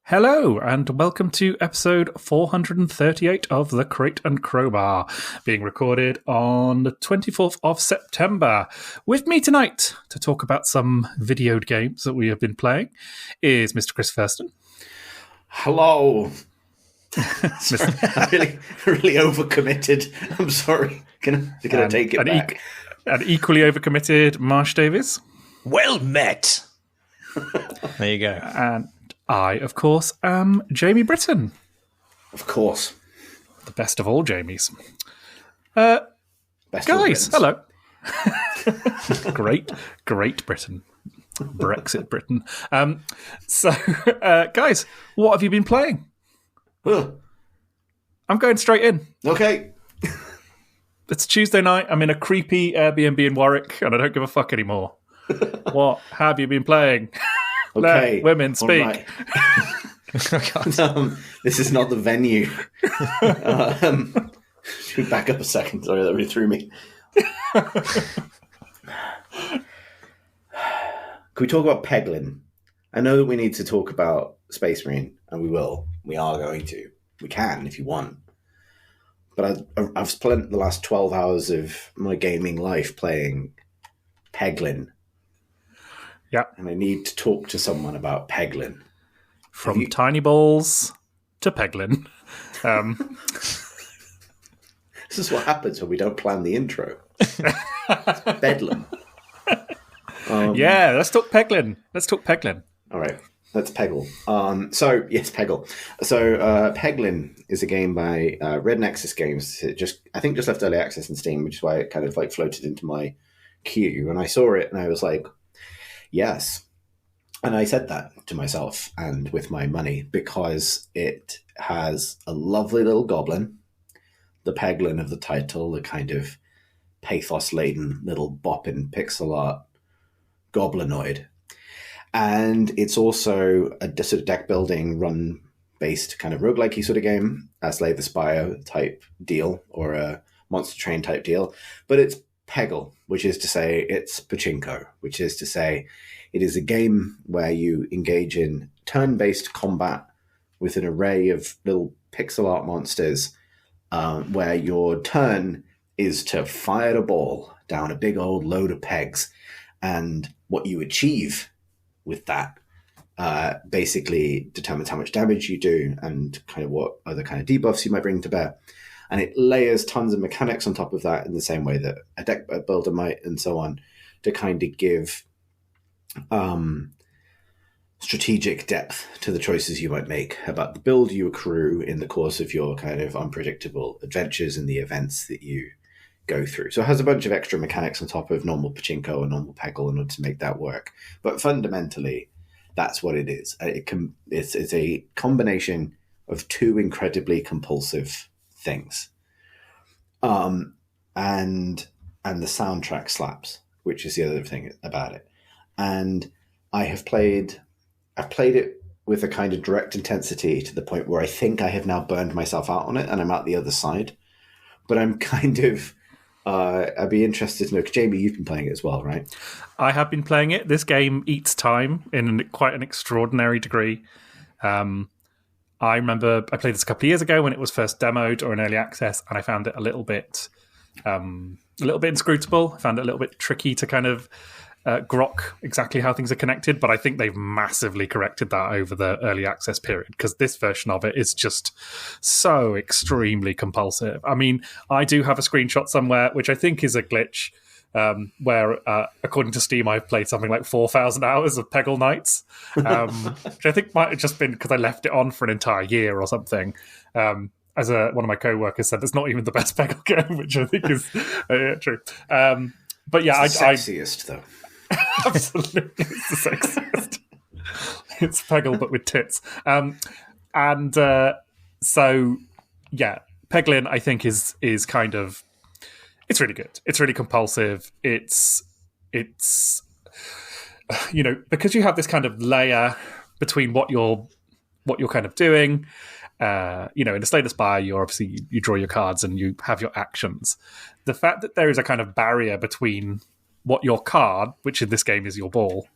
Hello, and welcome to episode 438 of The Crate and Crowbar, being recorded on the 24th of September. With me tonight to talk about some video games that we have been playing is Mr. Chris Thurston. Hello. Sorry, I'm really overcommitted. I'm sorry. Can I take it back? And equally overcommitted Marsh Davies. Well met. There you go. And I, of course, am Jamie Britton. Of course. The best of all Jamies. Best guys, hello. Great Britain. Brexit Britain. Guys, what have you been playing? I'm going straight in. Okay. It's Tuesday night. I'm in a creepy Airbnb in Warwick, and I don't give a fuck anymore. What have you been playing? Okay. Let women speak. Right. This is not the venue. Should we back up a second? Sorry, that really threw me. Can we talk about Peglin? I know that we need to talk about Space Marine, and we will. We are going to. We can if you want. But I've spent the last 12 hours of my gaming life playing Peglin. Yeah. And I need to talk to someone about Peglin. From tiny balls to Peglin. This is what happens when we don't plan the intro. It's bedlam. Yeah, let's talk Peglin. All right, let's Peggle. Yes, Peggle. So Peglin is a game by Red Nexus Games. It just left early access in Steam, which is why it kind of like floated into my queue. And I saw it and I was like, yes. And I said that to myself and with my money because it has a lovely little goblin, the Peglin of the title, the kind of pathos-laden little bopping pixel art goblinoid. And it's also a sort of deck-building, run-based kind of roguelike-y sort of game, a Slay the Spire type deal or a Monster Train type deal. But it's Peggle, which is to say it's pachinko, which is to say it is a game where you engage in turn-based combat with an array of little pixel art monsters where your turn is to fire a ball down a big old load of pegs. And what you achieve with that basically determines how much damage you do and kind of what other kind of debuffs you might bring to bear. And it layers tons of mechanics on top of that in the same way that a deck builder might and so on to kind of give strategic depth to the choices you might make about the build you accrue in the course of your kind of unpredictable adventures and the events that you go through. So it has a bunch of extra mechanics on top of normal pachinko and normal Peggle in order to make that work. But fundamentally, that's what it is. It's a combination of two incredibly compulsive things. And the soundtrack slaps, which is the other thing about it. And I've played it with a kind of direct intensity to the point where I think I have now burned myself out on it and I'm out the other side. But I'm kind of I'd be interested to know, because Jamie, you've been playing it as well, right? I have been playing it. This game eats time in quite an extraordinary degree. I remember I played this a couple of years ago when it was first demoed or in early access, and I found it a little bit inscrutable. I found it a little bit tricky to kind of grok exactly how things are connected, but I think they've massively corrected that over the early access period, because this version of it is just so extremely compulsive. I mean, I do have a screenshot somewhere, which I think is a glitch, where, according to Steam, I've played something like 4,000 hours of Peggle Nights, which I think might have just been because I left it on for an entire year or something. As one of my co-workers said, it's not even the best Peggle game, which I think is true. But yeah, it's the sexiest, though. Absolutely, it's the sexiest. It's Peggle, but with tits. So, yeah, Peglin, I think, is kind of... It's really good. It's really compulsive. It's you know, because you have this kind of layer between what you're kind of doing. You know, in a Slay the Spire, you draw your cards and you have your actions. The fact that there is a kind of barrier between what your card, which in this game is your ball,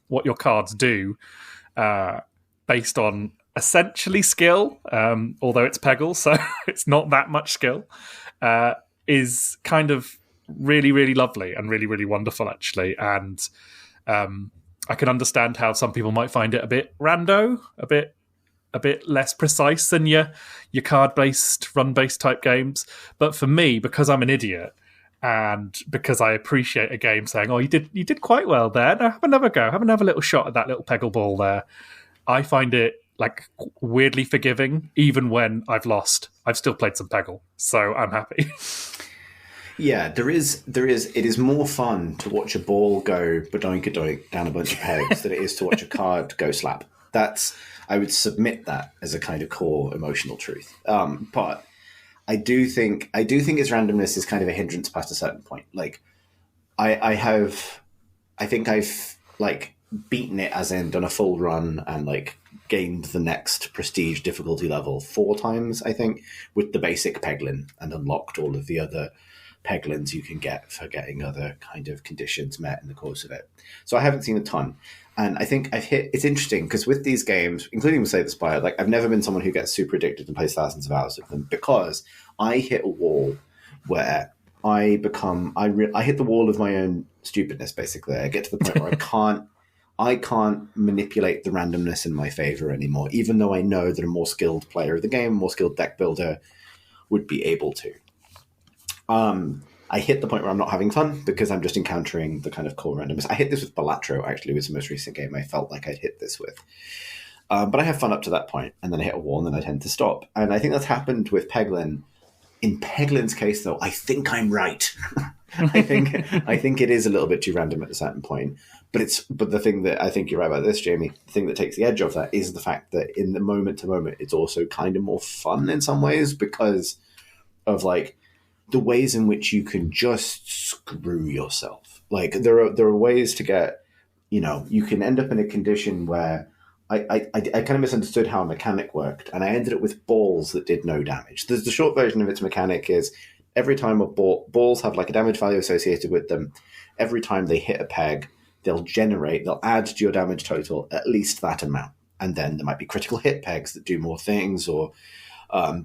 what your cards do, based on essentially skill, although it's Peggle, so it's not that much skill, is kind of really, really lovely and really, really wonderful, actually. And I can understand how some people might find it a bit rando, a bit less precise than your card-based, run-based type games. But for me, because I'm an idiot, and because I appreciate a game saying, "Oh, you did quite well there. Now have another go. Have another little shot at that little Peggle ball there." I find it like weirdly forgiving, even when I've lost. I've still played some Peggle, so I'm happy. Yeah, there is. It is more fun to watch a ball go badoink down a bunch of pegs than it is to watch a card go slap. I would submit that as a kind of core emotional truth. But I do think its randomness is kind of a hindrance past a certain point. Like, I think I've like beaten it, as in done a full run and like gained the next prestige difficulty level 4 times, I think, with the basic Peglin, and unlocked all of the other Peglins you can get for getting other kind of conditions met in the course of it. So I haven't seen a ton. And I think it's interesting because with these games, including with Slay the Spire, like I've never been someone who gets super addicted and plays thousands of hours of them, because I hit a wall where I hit the wall of my own stupidness, basically. I get to the point where I can't manipulate the randomness in my favor anymore, even though I know that a more skilled player of the game, a more skilled deck builder would be able to. I hit the point where I'm not having fun because I'm just encountering the kind of core randomness. I hit this with Balatro, actually, was the most recent game I felt like I'd hit this with. But I have fun up to that point, and then I hit a wall, and then I tend to stop. And I think that's happened with Peglin. In Peglin's case, though, I think I'm right. I think it is a little bit too random at a certain point. But the thing that I think you're right about this, Jamie, the thing that takes the edge off that is the fact that in the moment to moment, it's also kind of more fun in some ways because of like the ways in which you can just screw yourself. Like there are ways to get, you can end up in a condition where I kind of misunderstood how a mechanic worked, and I ended up with balls that did no damage. The short version of its mechanic is every time balls have like a damage value associated with them. Every time they hit a peg, they'll add to your damage total at least that amount. And then there might be critical hit pegs that do more things, or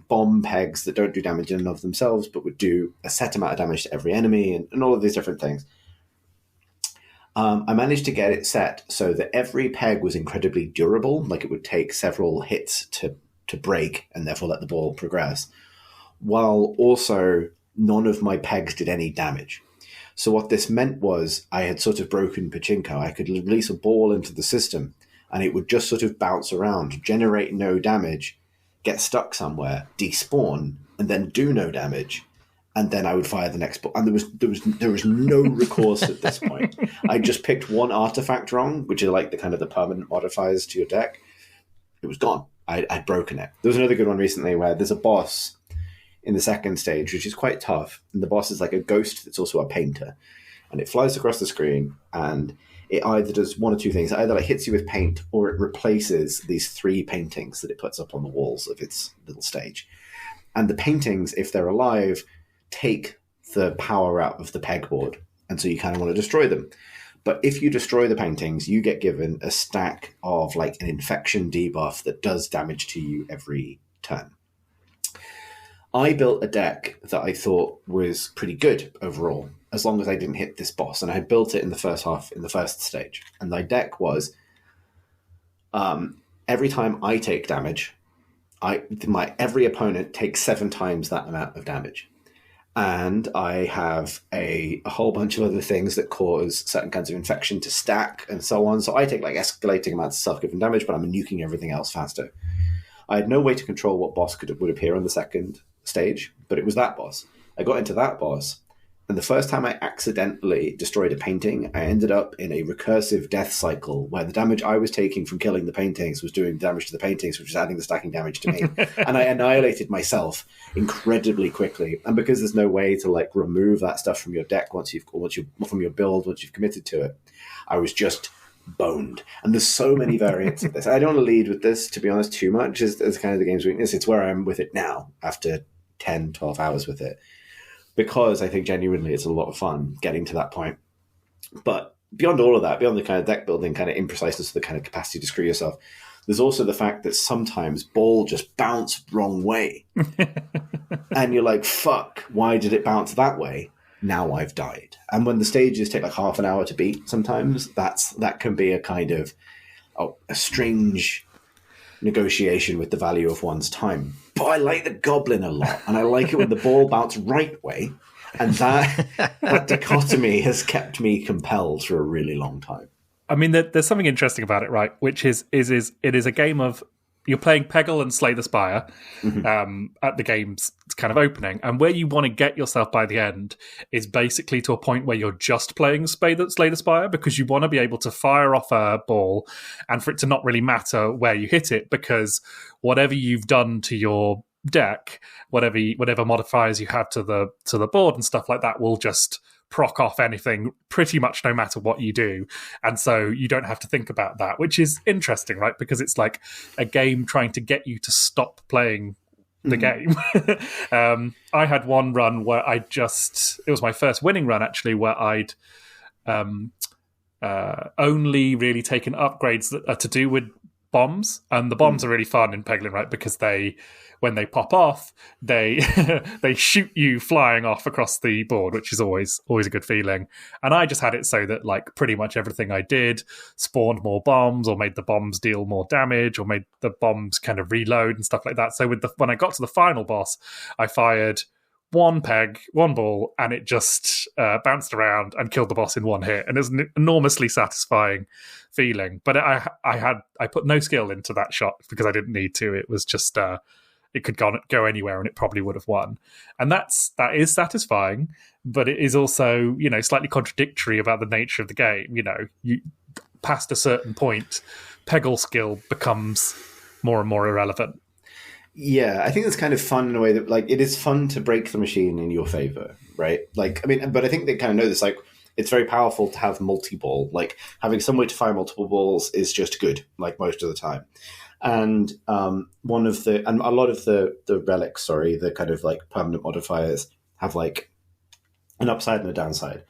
bomb pegs that don't do damage in and of themselves, but would do a set amount of damage to every enemy, and all of these different things. I managed to get it set so that every peg was incredibly durable, like it would take several hits to break and therefore let the ball progress, while also none of my pegs did any damage. So what this meant was I had sort of broken pachinko. I could release a ball into the system and it would just sort of bounce around, generate no damage, get stuck somewhere, despawn, and then do no damage, and then I would fire the next ball. And there was no recourse at this point. I just picked one artifact wrong, which are like the kind of the permanent modifiers to your deck. It was gone. I'd broken it. There was another good one recently where there's a boss in the second stage, which is quite tough, and the boss is like a ghost that's also a painter, and it flies across the screen, and it either does one or two things. It either like hits you with paint, or it replaces these 3 paintings that it puts up on the walls of its little stage. And the paintings, if they're alive, take the power out of the pegboard, and so you kind of want to destroy them. But if you destroy the paintings, you get given a stack of like an infection debuff that does damage to you every turn. I built a deck that I thought was pretty good overall, as long as I didn't hit this boss. And I had built it in the first stage. And my deck was, every time I take damage, every opponent takes 7 times that amount of damage. And I have a whole bunch of other things that cause certain kinds of infection to stack and so on. So I take like escalating amounts of self-given damage, but I'm nuking everything else faster. I had no way to control what boss would appear on the second stage, but it was that boss. I got into that boss, and the first time I accidentally destroyed a painting, I ended up in a recursive death cycle where the damage I was taking from killing the paintings was doing damage to the paintings, which was adding the stacking damage to me. And I annihilated myself incredibly quickly. And because there's no way to like remove that stuff from your deck once you've committed to it, I was just boned. And there's so many variants of this. I don't want to lead with this, to be honest, too much as kind of the game's weakness. It's where I'm with it now after 10, 12 hours with it, because I think genuinely it's a lot of fun getting to that point. But beyond all of that, beyond the kind of deck building kind of impreciseness, the kind of capacity to screw yourself, there's also the fact that sometimes ball just bounce wrong way. And you're like, fuck, why did it bounce that way? Now I've died. And when the stages take like half an hour to beat, sometimes that can be a kind of a strange negotiation with the value of one's time. But I like the goblin a lot, and I like it when the ball bounces right way. And that dichotomy has kept me compelled for a really long time. I mean, there's something interesting about it, right? Which is it is a game of you're playing Peggle and Slay the Spire at the game's kind of opening, and where you want to get yourself by the end is basically to a point where you're just playing Slay the Spire, because you want to be able to fire off a ball and for it to not really matter where you hit it, because whatever you've done to your deck, whatever modifiers you have to the board and stuff like that will just proc off anything pretty much no matter what you do. And so you don't have to think about that, which is interesting, right? Because it's like a game trying to get you to stop playing the game. I had one run where it was my first winning run actually, where I'd only really taken upgrades that are to do with bombs, and the bombs are really fun in Peglin, right? Because when they pop off, they shoot you flying off across the board, which is always a good feeling. And I just had it so that like pretty much everything I did spawned more bombs, or made the bombs deal more damage, or made the bombs kind of reload and stuff like that. So when I got to the final boss, I fired one ball, and it just bounced around and killed the boss in one hit, and it was an enormously satisfying feeling. But I put no skill into that shot because I didn't need to. It was just it could go anywhere, and it probably would have won. And that is satisfying, but it is also, slightly contradictory about the nature of the game. You past a certain point, Peggle skill becomes more and more irrelevant. Yeah, I think it's kind of fun in a way that, like, it is fun to break the machine in your favor, right? Like, I mean, but I think they kind of know this. Like, it's very powerful to have multi-ball. Like, having some way to fire multiple balls is just good, like, most of the time. And a lot of the relics, the kind of like permanent modifiers have like an upside and a downside.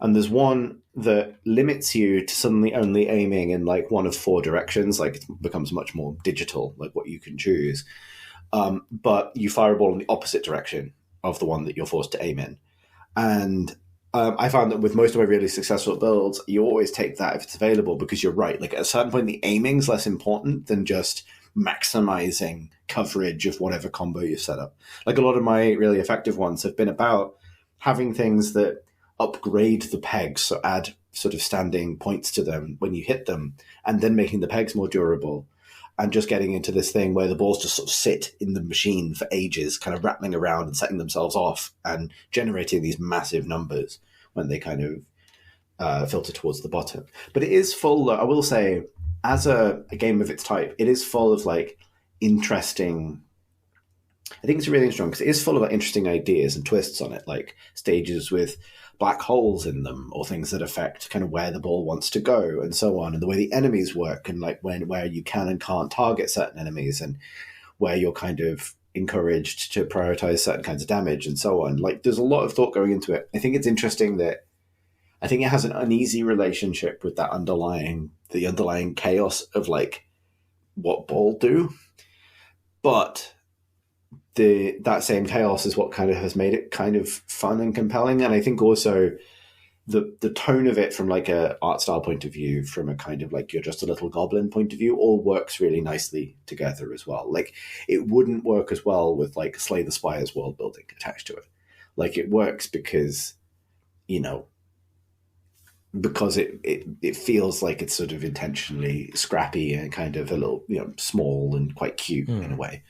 And there's one that limits you to suddenly only aiming in like one of four directions. Like, it becomes much more digital, like what you can choose. But you fire a ball in the opposite direction of the one that you're forced to aim in. And I found that with most of my really successful builds, you always take that if it's available, because you're right. Like, at a certain point, the aiming's less important than just maximizing coverage of whatever combo you set up. Like, a lot of my really effective ones have been about having things that upgrade the pegs, so add sort of standing points to them when you hit them, and then making the pegs more durable, and just getting into this thing where the balls just sort of sit in the machine for ages, kind of rattling around and setting themselves off and generating these massive numbers when they kind of filter towards the bottom. But it is full, I will say, as a game of its type, it is full of like interesting... I think it's really interesting because it is full of like, interesting ideas and twists on it, like stages with black holes in them, or things that affect kind of where the ball wants to go, and so on, and the way the enemies work, and like where you can and can't target certain enemies, and where you're kind of encouraged to prioritize certain kinds of damage, and so on. Like, there's a lot of thought going into it. I think it's interesting that I think it has an uneasy relationship with the underlying chaos of like what ball do, but that same chaos is what kind of has made it kind of fun and compelling. And I think also the tone of it from like a art style point of view, from a kind of like you're just a little goblin point of view, all works really nicely together as well. Like, it wouldn't work as well with like Slay the Spire's world building attached to it. Like, it works because, because it feels like it's sort of intentionally scrappy and kind of a little, small and quite cute in a way.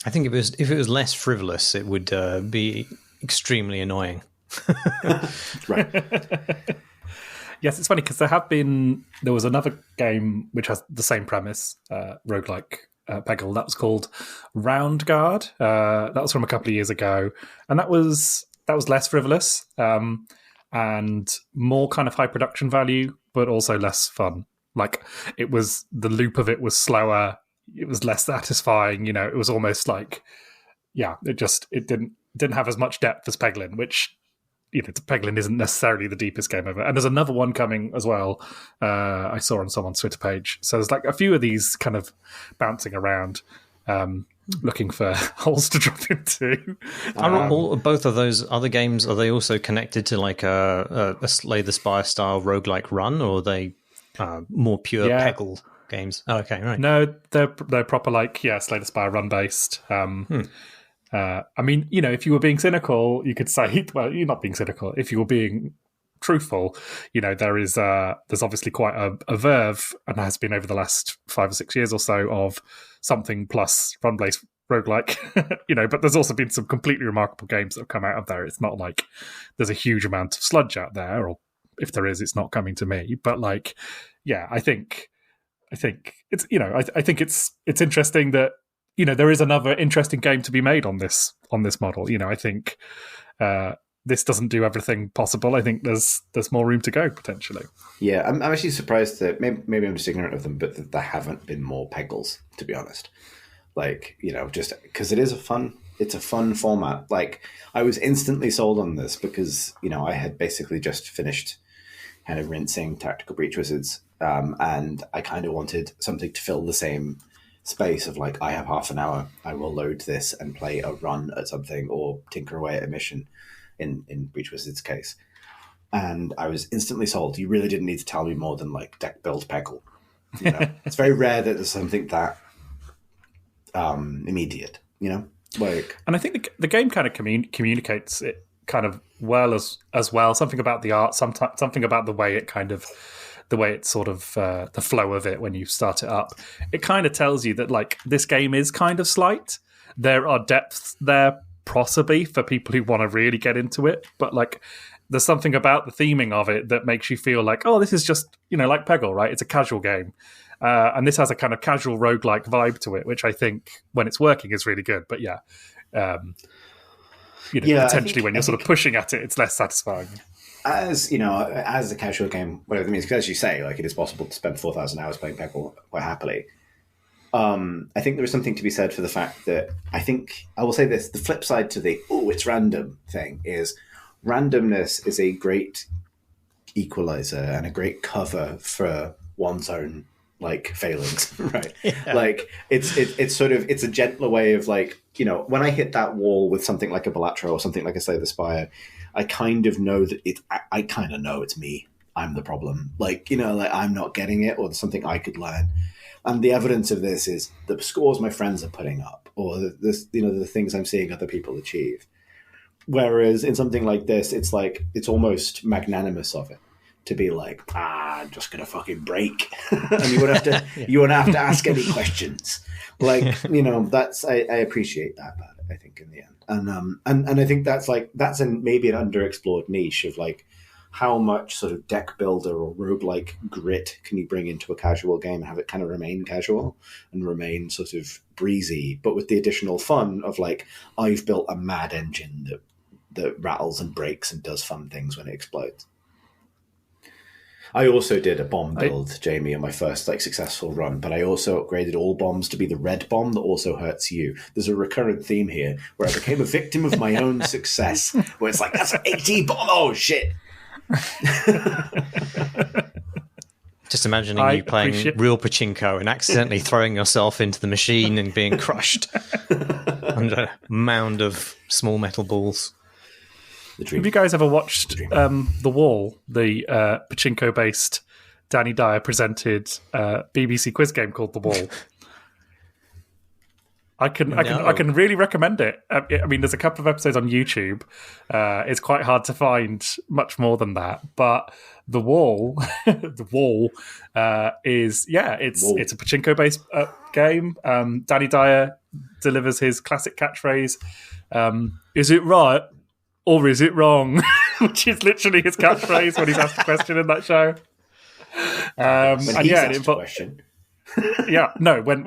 I think if it was less frivolous, it would be extremely annoying. Right. Yes, it's funny because there was another game which has the same premise, roguelike Peggle, that was called Round Guard. That was from a couple of years ago, and that was less frivolous and more kind of high production value, but also less fun. Like, the loop of it was slower. It was less satisfying, it was almost like, it didn't have as much depth as Peglin, which Peglin isn't necessarily the deepest game ever. And there's another one coming as well. I saw on someone's Twitter page. So there's like a few of these kind of bouncing around, looking for holes to drop into. Are both of those other games, are they also connected to like a Slay the Spire style roguelike run, or are they more pure Peggle games? Oh, okay, right. No, they're proper like Slay the Spire run based. I mean, if you were being cynical, you could say, well, you're not being cynical. If you were being truthful, there's obviously quite a verve, and has been over the last 5 or 6 years or so, of something plus run-based roguelike, but there's also been some completely remarkable games that have come out of there. It's not like there's a huge amount of sludge out there, or if there is, it's not coming to me. But like, I think it's, I think it's interesting that, there is another interesting game to be made on this model. I think this doesn't do everything possible. I think there's more room to go potentially. Yeah, I'm actually surprised that maybe I'm just ignorant of them, but that there haven't been more Peggles, to be honest. Like, just because it's a fun format. Like, I was instantly sold on this because, I had basically just finished kind of rinsing Tactical Breach Wizards, and I kind of wanted something to fill the same space of like, I have half an hour, I will load this and play a run at something or tinker away at a mission in Breach Wizard's case. And I was instantly sold. You really didn't need to tell me more than like deck build Peggle. It's very rare that there's something that immediate, like. And I think the game kind of communicates it kind of well as well. Something about the art, something about the way it's sort of the flow of it when you start it up. It kind of tells you that like this game is kind of slight. There are depths there possibly for people who want to really get into it, but like there's something about the theming of it that makes you feel like, oh, this is just like Peggle, right? It's a casual game, and this has a kind of casual roguelike vibe to it, which I think when it's working is really good. But potentially when you're sort of pushing at it, it's less satisfying. As as a casual game, whatever it means, because as you say, like, it is possible to spend 4,000 hours playing Peggle quite happily. I think there is something to be said for the fact that I will say this: the flip side to the it's random thing is randomness is a great equalizer and a great cover for one's own like failings, right? Yeah. Like it's a gentler way of like, when I hit that wall with something like a Balatro or something like a Slay the Spire, I kind of know that I kind of know it's me. I'm the problem. Like, like I'm not getting it, or there's something I could learn. And the evidence of this is the scores my friends are putting up, or the things I'm seeing other people achieve. Whereas in something like this, it's like, it's almost magnanimous of it to be like, I'm just going to fucking break. And you won't have to ask any questions. Like, that's, I appreciate that about it, I think, in the end. And I think that's maybe an underexplored niche of like, how much sort of deck builder or roguelike grit can you bring into a casual game and have it kind of remain casual and remain sort of breezy, but with the additional fun of like, I've built a mad engine that rattles and breaks and does fun things when it explodes. I also did a bomb build, Jamie, on my first like successful run, but I also upgraded all bombs to be the red bomb that also hurts you. There's a recurrent theme here where I became a victim of my own success, where it's like, that's an AT bomb, oh shit. Just imagining you playing real pachinko and accidentally throwing yourself into the machine and being crushed under a mound of small metal balls. Have you guys ever watched The Wall, the pachinko-based Danny Dyer presented BBC quiz game called The Wall? I can really recommend it. I mean, there's a couple of episodes on YouTube. It's quite hard to find much more than that. But The Wall, is it's a pachinko based game. Danny Dyer delivers his classic catchphrase: "Is it right or is it wrong?" Which is literally his catchphrase when he's asked a question in that show. It involves question. When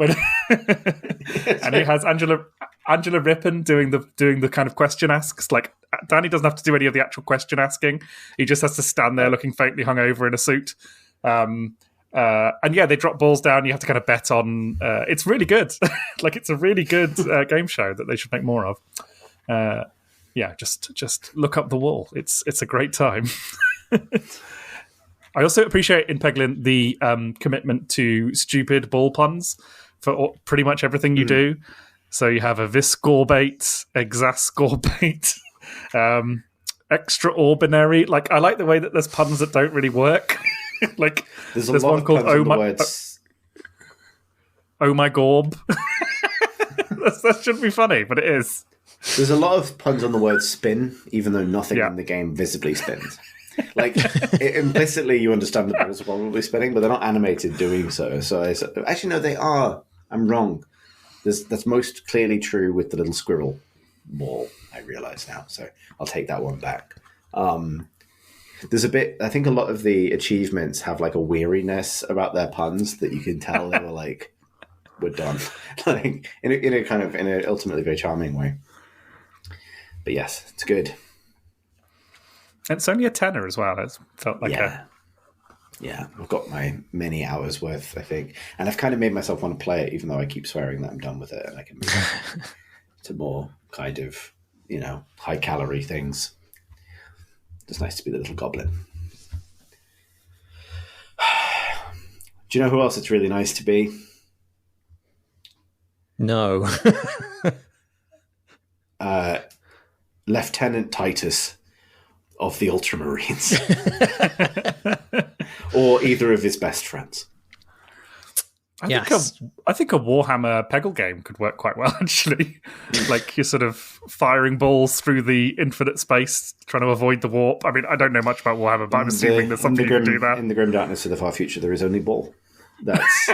and it has Angela Rippon doing the kind of question asks. Like, Danny doesn't have to do any of the actual question asking. He just has to stand there looking faintly hungover in a suit. They drop balls down. You have to kind of bet on. It's really good. Like, it's a really good game show that they should make more of. yeah, just look up the wall. It's a great time. I also appreciate in Peglin the commitment to stupid ball puns for pretty much everything you do. So you have a viscorbate, exascorbate, extraordinary. Like, I like the way that there's puns that don't really work. Like, there's one called Oh my gorb. That shouldn't be funny, but it is. There's a lot of puns on the word spin, even though nothing in the game visibly spins. Like, implicitly you understand the balls are probably spinning, but they're not animated doing so. Actually, no, they are. I'm wrong. That's most clearly true with the little squirrel ball, I realise now. So I'll take that one back. There's a bit, I think a lot of the achievements have like a weariness about their puns that you can tell they were like, we're done. Like, in a ultimately very charming way. But yes, it's good. It's only a tenner as well. It felt like Yeah, I've got my many hours worth, I think. And I've kind of made myself want to play it, even though I keep swearing that I'm done with it and I can move to more kind of, high-calorie things. It's nice to be the little goblin. Do you know who else it's really nice to be? No. Lieutenant Titus of the Ultramarines. Or either of his best friends. I think a Warhammer Peggle game could work quite well, actually. Like, you're sort of firing balls through the infinite space, trying to avoid the warp. I mean, I don't know much about Warhammer, but I'm assuming there's something you can do that. In the grim darkness of the far future, there is only ball. That's...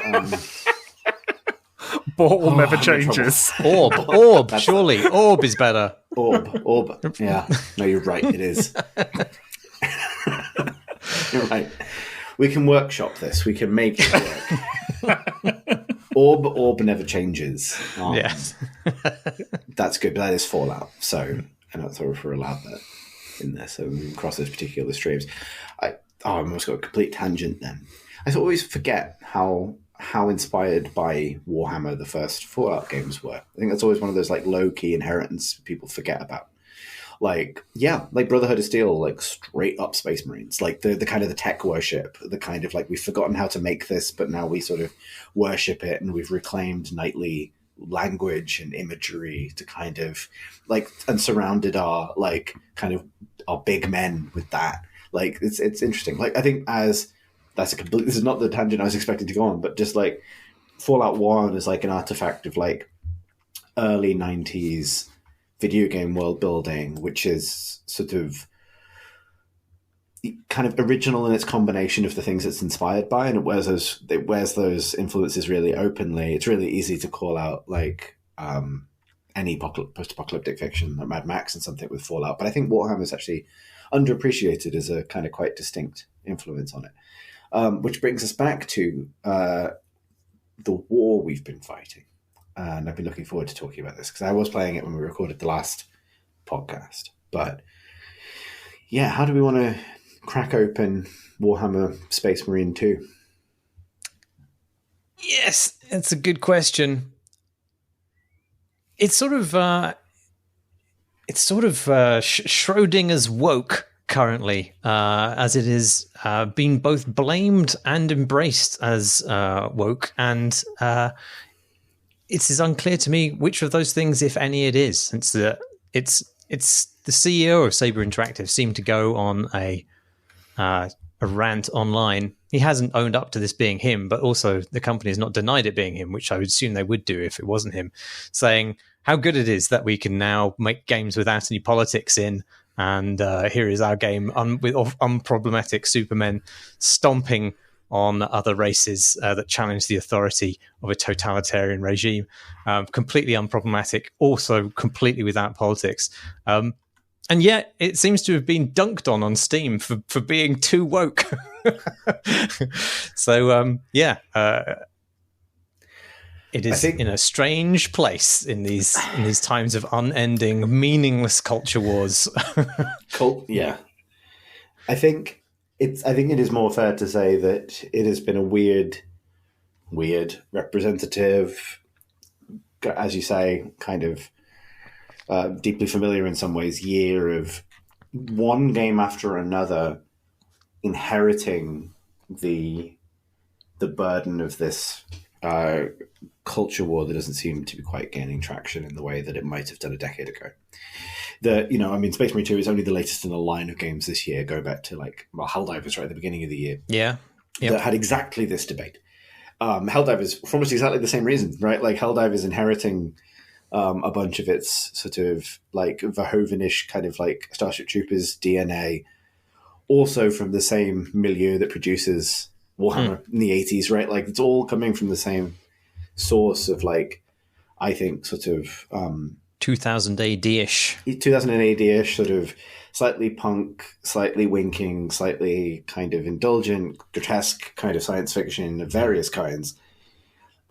Ball never changes. Orb, surely. Orb is better. Orb. Yeah. No, you're right, it is. You're right. We can workshop this. We can make it work. Orb never changes. Yes. That's good, but that is Fallout. So I'm not sure if we're allowed that in there. So we can cross those particular streams. I almost got a complete tangent then. I always forget how inspired by Warhammer the first Fallout games were. I think that's always one of those like low-key inheritance people forget about. Like Brotherhood of Steel, like straight up Space Marines, like the kind of the tech worship, the kind of like we've forgotten how to make this, but now we sort of worship it, and we've reclaimed knightly language and imagery to kind of like, and surrounded our like kind of our big men with that. Like it's interesting. Like I think this is not the tangent I was expecting to go on, but just like Fallout 1 is like an artifact of like early 90s video game world building, which is sort of kind of original in its combination of the things it's inspired by, and it wears those influences really openly. It's really easy to call out like any post-apocalyptic fiction like Mad Max and something with Fallout, but I think Warhammer is actually underappreciated as a kind of quite distinct influence on it, which brings us back to the war we've been fighting. And I've been looking forward to talking about this because I was playing it when we recorded the last podcast. But yeah, how do we want to crack open Warhammer Space Marine 2? Yes, it's a good question. It's sort of Schrodinger's woke currently, as it is being both blamed and embraced as woke, and it is unclear to me which of those things, if any, it is. Since it's the CEO of Saber Interactive seemed to go on a rant online. He hasn't owned up to this being him, but also the company has not denied it being him, which I would assume they would do if it wasn't him, saying how good it is that we can now make games without any politics in, and here is our game with unproblematic supermen stomping on other races that challenge the authority of a totalitarian regime. Completely unproblematic, also completely without politics. And yet it seems to have been dunked on Steam for being too woke. So, it is in a strange place in these times of unending, meaningless culture wars. Yeah. I think it is more fair to say that it has been a weird representative, as you say, kind of deeply familiar in some ways year of one game after another inheriting the burden of this culture war that doesn't seem to be quite gaining traction in the way that it might have done a decade ago. Space Marine 2 is only the latest in a line of games this year, going back to Helldivers right at the beginning of the year. Yeah. Yep. That had exactly this debate. Helldivers, for almost exactly the same reason, right? Like Helldivers inheriting a bunch of its sort of like Verhoeven-ish kind of like Starship Troopers DNA, also from the same milieu that produces Warhammer in the 80s, right? Like it's all coming from the same source of like, I think sort of 2000 AD-ish. 2000 AD-ish, sort of slightly punk, slightly winking, slightly kind of indulgent, grotesque kind of science fiction of various kinds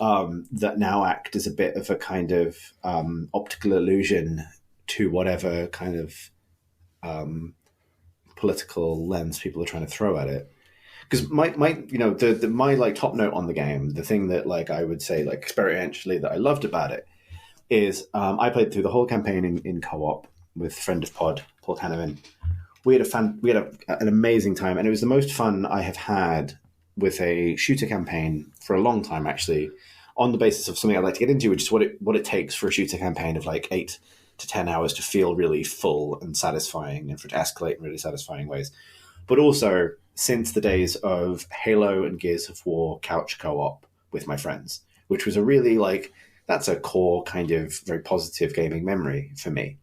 that now act as a bit of a kind of optical illusion to whatever kind of political lens people are trying to throw at it. Because my like top note on the game, the thing that like I would say like experientially that I loved about it is I played through the whole campaign in co-op with friend of pod Paul Hanneman. We had an amazing time, and it was the most fun I have had with a shooter campaign for a long time, actually, on the basis of something I'd like to get into, which is what it takes for a shooter campaign of like 8 to 10 hours to feel really full and satisfying, and for it to escalate in really satisfying ways. But also, since the days of Halo and Gears of War couch co-op with my friends, which was a really like, that's a core kind of very positive gaming memory for me.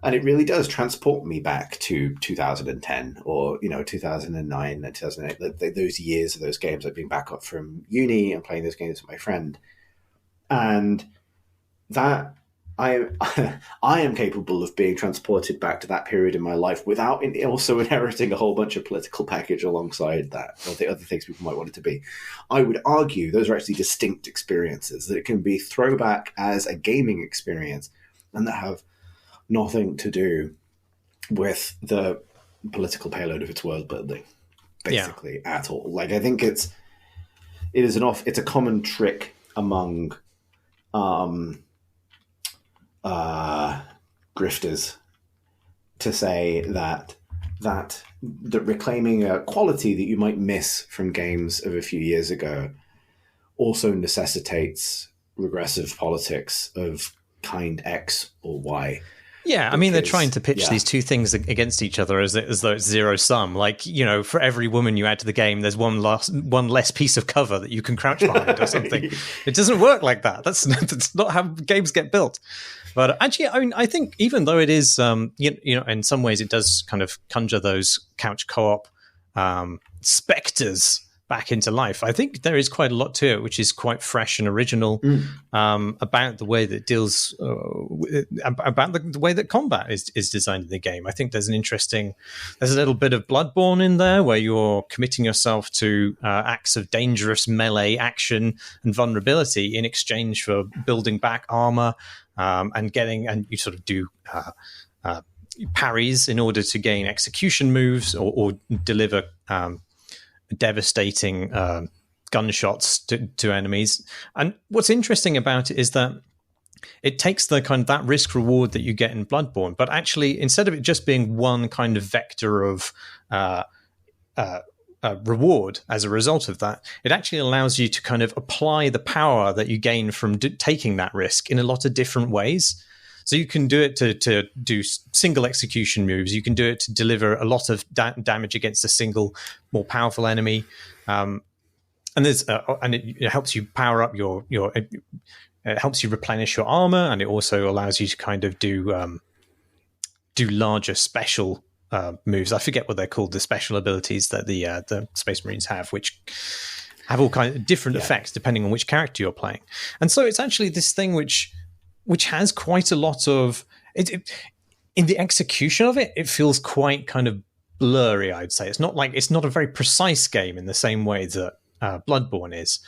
And it really does transport me back to 2010 or, 2009 and 2008, those years of those games, like being back up from uni and playing those games with my friend. And that I am capable of being transported back to that period in my life without also inheriting a whole bunch of political package alongside that, or the other things people might want it to be. I would argue those are actually distinct experiences, that it can be throwback as a gaming experience and that have nothing to do with the political payload of its world building, basically, at all. Like, I think it's a common trick among grifters to say that reclaiming a quality that you might miss from games of a few years ago also necessitates regressive politics of kind X or Y. Yeah, I mean, they're trying to pitch these two things against each other as though it's zero sum. Like, for every woman you add to the game, there's one less piece of cover that you can crouch behind or something. It doesn't work like that. That's not how games get built. But actually, I think even though it is, in some ways it does kind of conjure those couch co-op specters back into life, I think there is quite a lot to it, which is quite fresh and original about the way that it deals, about the way that combat is designed in the game. I think there's a little bit of Bloodborne in there where you're committing yourself to acts of dangerous melee action and vulnerability in exchange for building back armor and you sort of do parries in order to gain execution moves or deliver devastating gunshots to enemies. And what's interesting about it is that it takes the kind of that risk reward that you get in Bloodborne, but actually instead of it just being one kind of vector of reward as a result of that, it actually allows you to kind of apply the power that you gain from taking that risk in a lot of different ways. So you can do it to do single execution moves. You can do it to deliver a lot of damage against a single, more powerful enemy. And it helps you power up it helps you replenish your armor, and it also allows you to kind of do larger special moves. I forget what they're called, the special abilities that the Space Marines have, which have all kinds of different effects depending on which character you're playing. And so it's actually this thing which has quite a lot of it in the execution of it. It feels quite kind of blurry, I'd say. It's not a very precise game in the same way that Bloodborne is.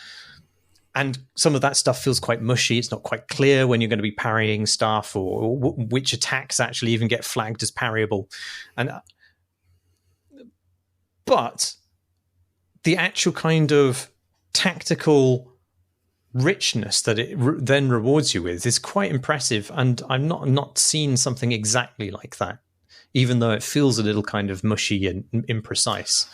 And some of that stuff feels quite mushy. It's not quite clear when you're going to be parrying stuff or which attacks actually even get flagged as parryable. But the actual kind of tactical richness that it then rewards you with is quite impressive, and I've not seen something exactly like that, even though it feels a little kind of mushy and imprecise.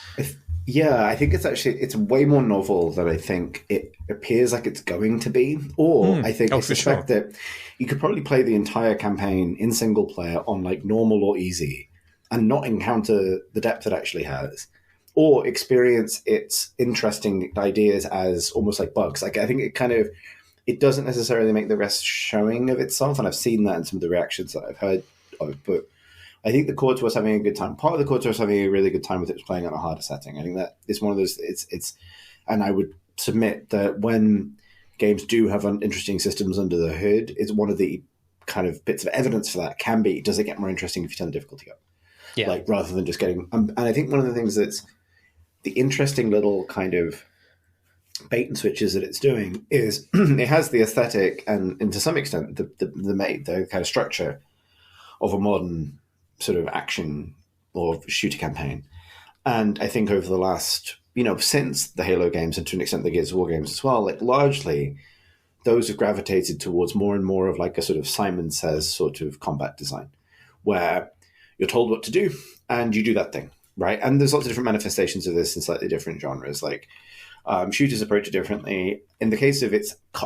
Yeah, I think it's way more novel than I think it appears like it's going to be. Or I suspect that you could probably play the entire campaign in single player on like normal or easy and not encounter the depth it actually has, or experience its interesting ideas as almost like bugs. Like I think it doesn't necessarily make the rest showing of itself, and I've seen that in some of the reactions that I've heard of, but I think the core to us having a good time. Part of the core to us having a really good time with it was playing on a harder setting. I think that it's one of those. And I would submit that when games do have interesting systems under the hood, it's one of the kind of bits of evidence for that can be, does it get more interesting if you turn the difficulty up? Yeah. Like rather than just getting. And I think one of the things that's the interesting little kind of bait and switches that it's doing is it has the aesthetic and to some extent the kind of structure of a modern sort of action or shooter campaign. And I think over the last, since the Halo games and to an extent the Gears of War games as well, like largely those have gravitated towards more and more of like a sort of Simon Says sort of combat design where you're told what to do and you do that thing, right? And there's lots of different manifestations of this in slightly different genres. Like shooters approach it differently. In the case of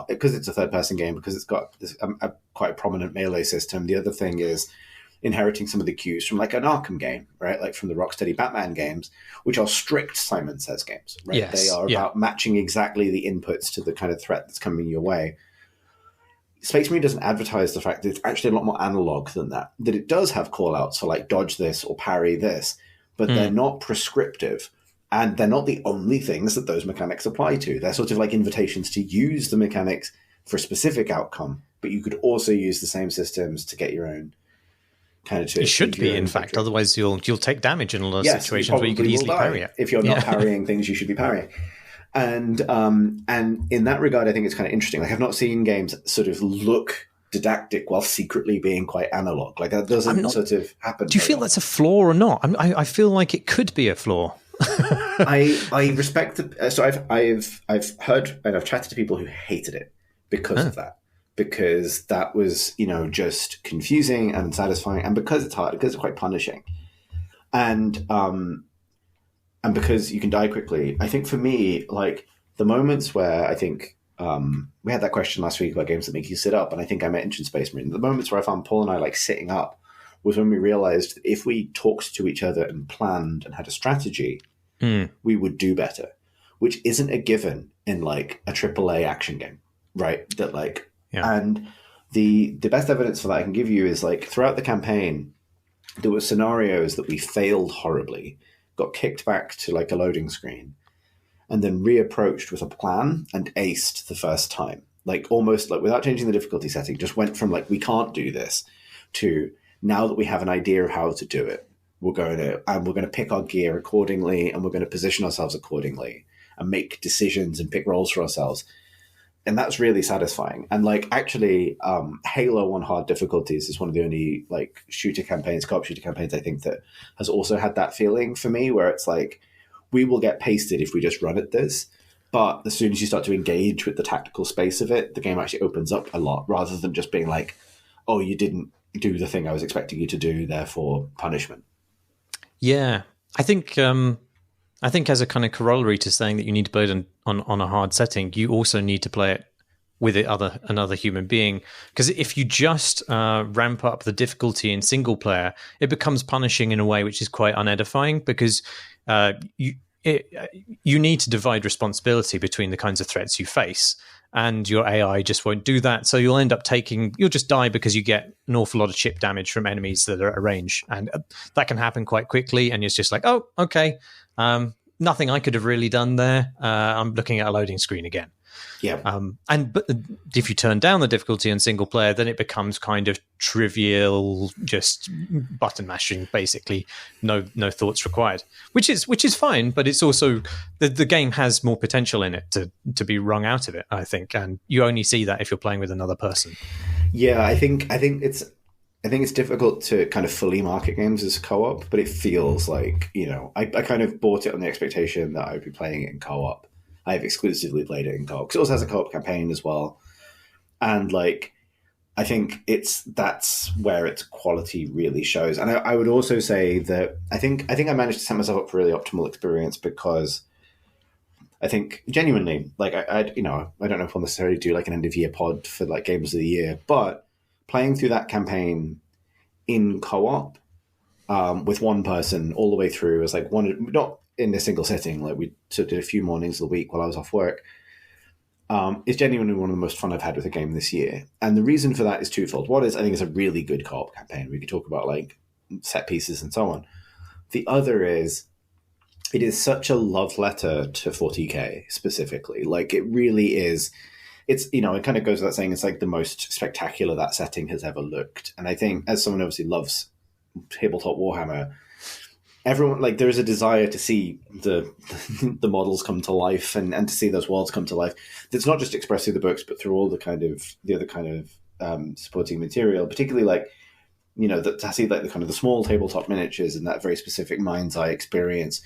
because it's a third-person game, because it's got this, quite a prominent melee system. The other thing is inheriting some of the cues from like an Arkham game, right? Like from the Rocksteady Batman games, which are strict Simon Says games, right? Yes, they are about matching exactly the inputs to the kind of threat that's coming your way. Space Marine doesn't advertise the fact that it's actually a lot more analog than that it does have call-outs for like dodge this or parry this, but they're not prescriptive. And they're not the only things that those mechanics apply to. They're sort of like invitations to use the mechanics for a specific outcome, but you could also use the same systems to get your own kind of. It should be, in fact. Otherwise, you'll take damage in a lot of situations where you could easily parry it. If you're not parrying things, you should be parrying. And in that regard, I think it's kind of interesting. Like I've not seen games sort of look didactic while secretly being quite analog. Like that doesn't sort of happen. Do you feel that's a flaw or not? I feel like it could be a flaw. I respect so I've heard and I've chatted to people who hated it because of that. Because that was, just confusing and unsatisfying, and because it's hard, because it's quite punishing, and because you can die quickly. I think for me, like the moments where I think we had that question last week about games that make you sit up, and I think I mentioned Space Marine. The moments where I found Paul and I like sitting up was when we realized that if we talked to each other and planned and had a strategy, we would do better, which isn't a given in like a AAA action game, right? That like. Yeah. And the best evidence for that I can give you is like throughout the campaign, there were scenarios that we failed horribly, got kicked back to like a loading screen, and then reapproached with a plan and aced the first time. Like almost like without changing the difficulty setting, just went from like we can't do this to now that we have an idea of how to do it, we're going to pick our gear accordingly, and we're going to position ourselves accordingly and make decisions and pick roles for ourselves. And that's really satisfying. And like actually, Halo on hard difficulties is one of the only like co-op shooter campaigns I think that has also had that feeling for me, where it's like we will get pasted if we just run at this, but as soon as you start to engage with the tactical space of it, the game actually opens up a lot, rather than just being like, oh, you didn't do the thing I was expecting you to do, therefore punishment. Yeah, I think as a kind of corollary to saying that you need to play it on a hard setting, you also need to play it with another human being. Because if you just ramp up the difficulty in single player, it becomes punishing in a way which is quite unedifying, because you need to divide responsibility between the kinds of threats you face. And your AI just won't do that. So you'll just die because you get an awful lot of chip damage from enemies that are at range. And that can happen quite quickly. And it's just like, oh, okay. Nothing I could have really done there. I'm looking at a loading screen again. Yeah. But if you turn down the difficulty in single player, then it becomes kind of trivial, just button mashing, basically. No thoughts required, which is fine. But it's also the game has more potential in it to be wrung out of it, I think, and you only see that if you're playing with another person. Yeah, I think it's difficult to kind of fully market games as co-op, but it feels like, I kind of bought it on the expectation that I would be playing it in co-op. I've exclusively played it in co-op. 'Cause it also has a co-op campaign as well. And like, I think that's where its quality really shows. And I would also say that I think I managed to set myself up for a really optimal experience, because I think genuinely, like I don't know if I'll necessarily do like an end of year pod for like games of the year, but playing through that campaign in co-op with one person all the way through as like one, not in a single sitting, like we sort of did a few mornings of the week while I was off work. Is genuinely one of the most fun I've had with a game this year. And the reason for that is twofold. One is I think it's a really good co-op campaign. We could talk about like set pieces and so on. The other is it is such a love letter to 40K specifically. Like it really is. It's, it kind of goes without saying, it's like the most spectacular that setting has ever looked. And I think as someone who obviously loves tabletop Warhammer, everyone, like, there is a desire to see the models come to life and to see those worlds come to life. That's not just expressed through the books, but through all the other kind of supporting material, particularly like, to see like the kind of the small tabletop miniatures and that very specific mind's eye experience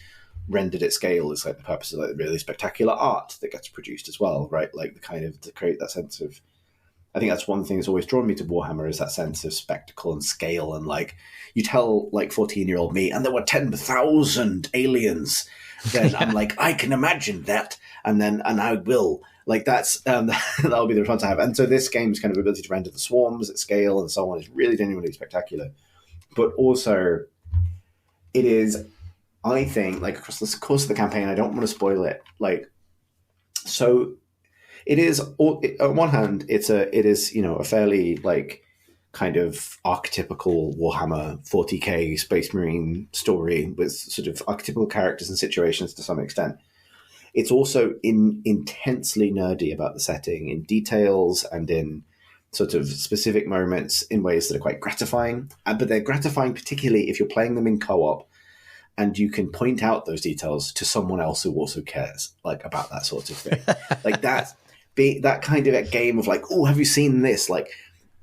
rendered at scale is like the purpose of like really spectacular art that gets produced as well, right? Like the kind of to create that sense of, I think that's one thing that's always drawn me to Warhammer, is that sense of spectacle and scale. And like you tell like 14-year-old me, and there were 10,000 aliens, then I'm like, I can imagine that, and I will. Like that's that'll be the response I have. And so this game's kind of ability to render the swarms at scale and so on is really genuinely spectacular. But also, it is, I think, like across the course of the campaign, I don't want to spoil it. Like, so it is. On one hand, it is a fairly like kind of archetypical Warhammer 40K Space Marine story with sort of archetypical characters and situations to some extent. It's also intensely nerdy about the setting in details and in sort of specific moments in ways that are quite gratifying. But they're gratifying particularly if you're playing them in co-op and you can point out those details to someone else who also cares, like, about that sort of thing. Like that kind of a game of like, oh, have you seen this? Like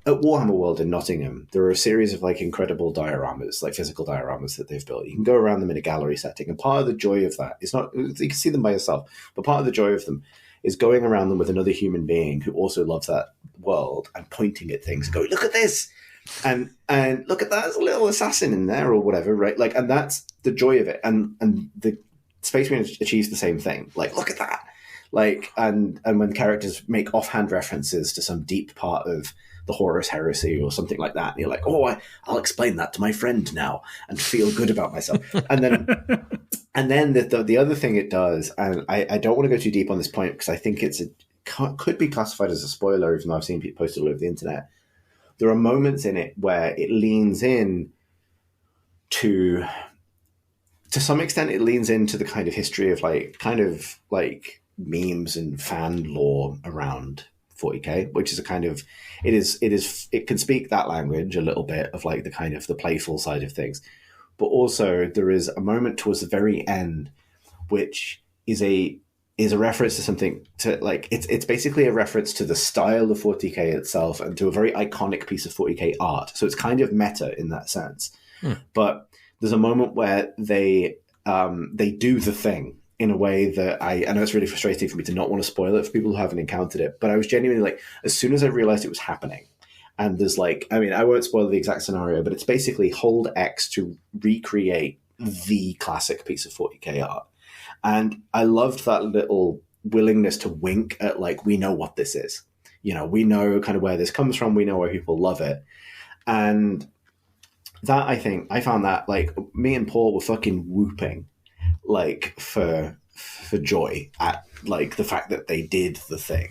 at Warhammer World in Nottingham, there are a series of like incredible dioramas, like physical dioramas that they've built. You can go around them in a gallery setting. And part of the joy of that is not, you can see them by yourself, but part of the joy of them is going around them with another human being who also loves that world and pointing at things and going, look at this. And look at that, there's a little assassin in there or whatever, right? Like, and that's the joy of it. And the Space Marine achieves the same thing. Like, look at that. Like, and when characters make offhand references to some deep part of the Horus heresy or something like that, and you're like, oh, I'll explain that to my friend now and feel good about myself. And then the other thing it does, and I don't want to go too deep on this point because I think could be classified as a spoiler, even though I've seen people post it all over the internet. There are moments in it where it leans in to some extent, it leans into the kind of history of like memes and fan lore around 40K, which is a kind of, it can speak that language a little bit of like the kind of the playful side of things. But also there is a moment towards the very end, which is a reference to something, to like, it's basically a reference to the style of 40K itself and to a very iconic piece of 40K art. So it's kind of meta in that sense. But there's a moment where they do the thing in a way that I know it's really frustrating for me to not want to spoil it for people who haven't encountered it, but I was genuinely like, as soon as I realized it was happening, and there's like, I mean, I won't spoil the exact scenario, but it's basically hold X to recreate the classic piece of 40K art. And I loved that little willingness to wink at like, we know what this is. We know kind of where this comes from. We know why people love it. And that, I think, I found that like me and Paul were fucking whooping like for joy at like the fact that they did the thing.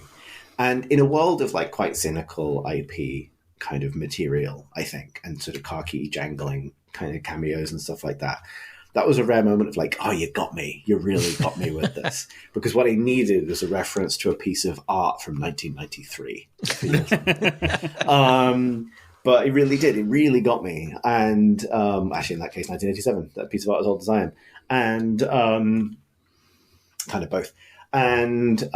And in a world of like quite cynical IP kind of material, I think, and sort of car key jangling kind of cameos and stuff like that, that was a rare moment of like, oh, you got me. You really got me with this. Because what I needed was a reference to a piece of art from 1993. But it really did. It really got me. And actually, in that case, 1987. That piece of art was old as I am. And kind of both. And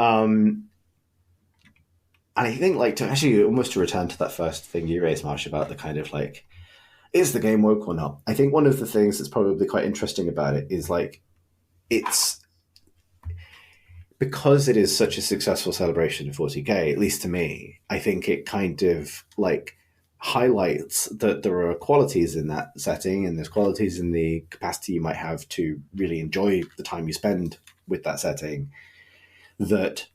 I think, like, to actually almost to return to that first thing you raised, Marsh, about the kind of like, is the game woke or not? I think one of the things that's probably quite interesting about it is like, it's because it is such a successful celebration of 40k, at least to me, I think it kind of like highlights that there are qualities in that setting, and there's qualities in the capacity you might have to really enjoy the time you spend with that setting that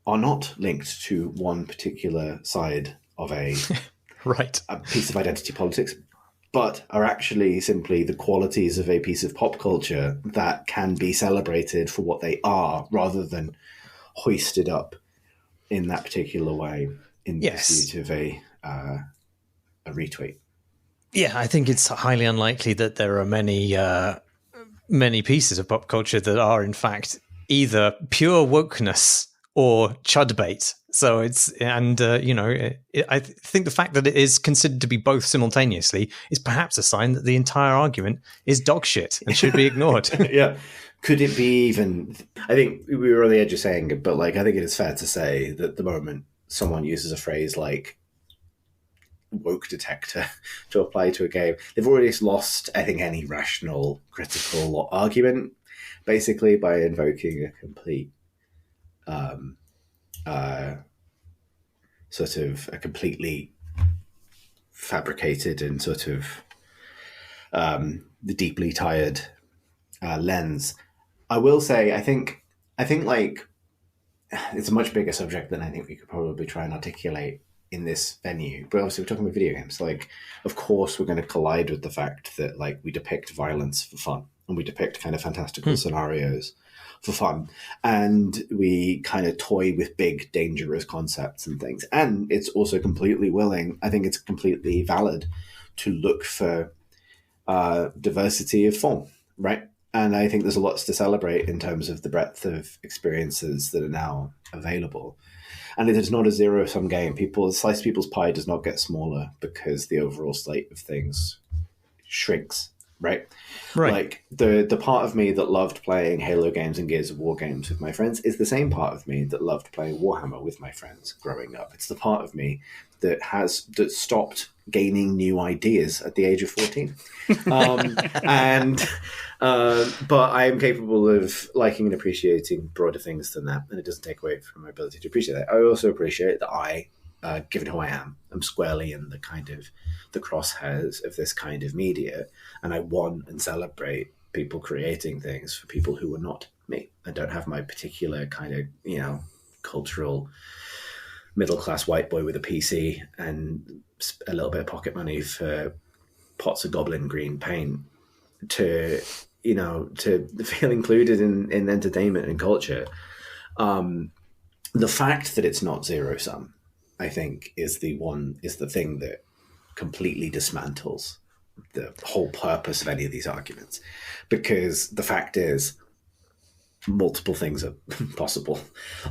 are not linked to one particular side of a piece of identity politics, but are actually simply the qualities of a piece of pop culture that can be celebrated for what they are, rather than hoisted up in that particular way in pursuit of a retweet. Yeah, I think it's highly unlikely that there are many pieces of pop culture that are in fact either pure wokeness or chud bait. So it's, and I think the fact that it is considered to be both simultaneously is perhaps a sign that the entire argument is dog shit and should be ignored. Yeah. Could it be even, I think we were on the edge of saying it, but like, I think it is fair to say that the moment someone uses a phrase like woke detector to apply to a game, they've already lost, I think, any rational, critical argument, basically by invoking a complete sort of a completely fabricated and sort of the deeply tired lens. I will say, I think like it's a much bigger subject than I think we could probably try and articulate in this venue. But obviously we're talking about video games. Like, of course we're going to collide with the fact that like we depict violence for fun, and we depict kind of fantastical scenarios for fun, and we kind of toy with big dangerous concepts and things. And it's also completely willing, I think it's completely valid to look for diversity of form, right? And I think there's a lot to celebrate in terms of the breadth of experiences that are now available. And it is not a zero-sum game. Slice people's pie does not get smaller because the overall slate of things shrinks, right? Like the part of me that loved playing Halo games and Gears of War games with my friends is the same part of me that loved playing Warhammer with my friends growing up. It's the part of me that stopped gaining new ideas at the age of 14. But I am capable of liking and appreciating broader things than that, and it doesn't take away from my ability to appreciate that. I also appreciate that I, given who I am squarely in the kind of the crosshairs of this kind of media, and I want and celebrate people creating things for people who are not me. I don't have my particular kind of, cultural middle-class white boy with a PC and a little bit of pocket money for pots of goblin green paint to feel included in entertainment and culture. The fact that it's not zero-sum, I think, is the thing that completely dismantles the whole purpose of any of these arguments. Because the fact is, multiple things are possible.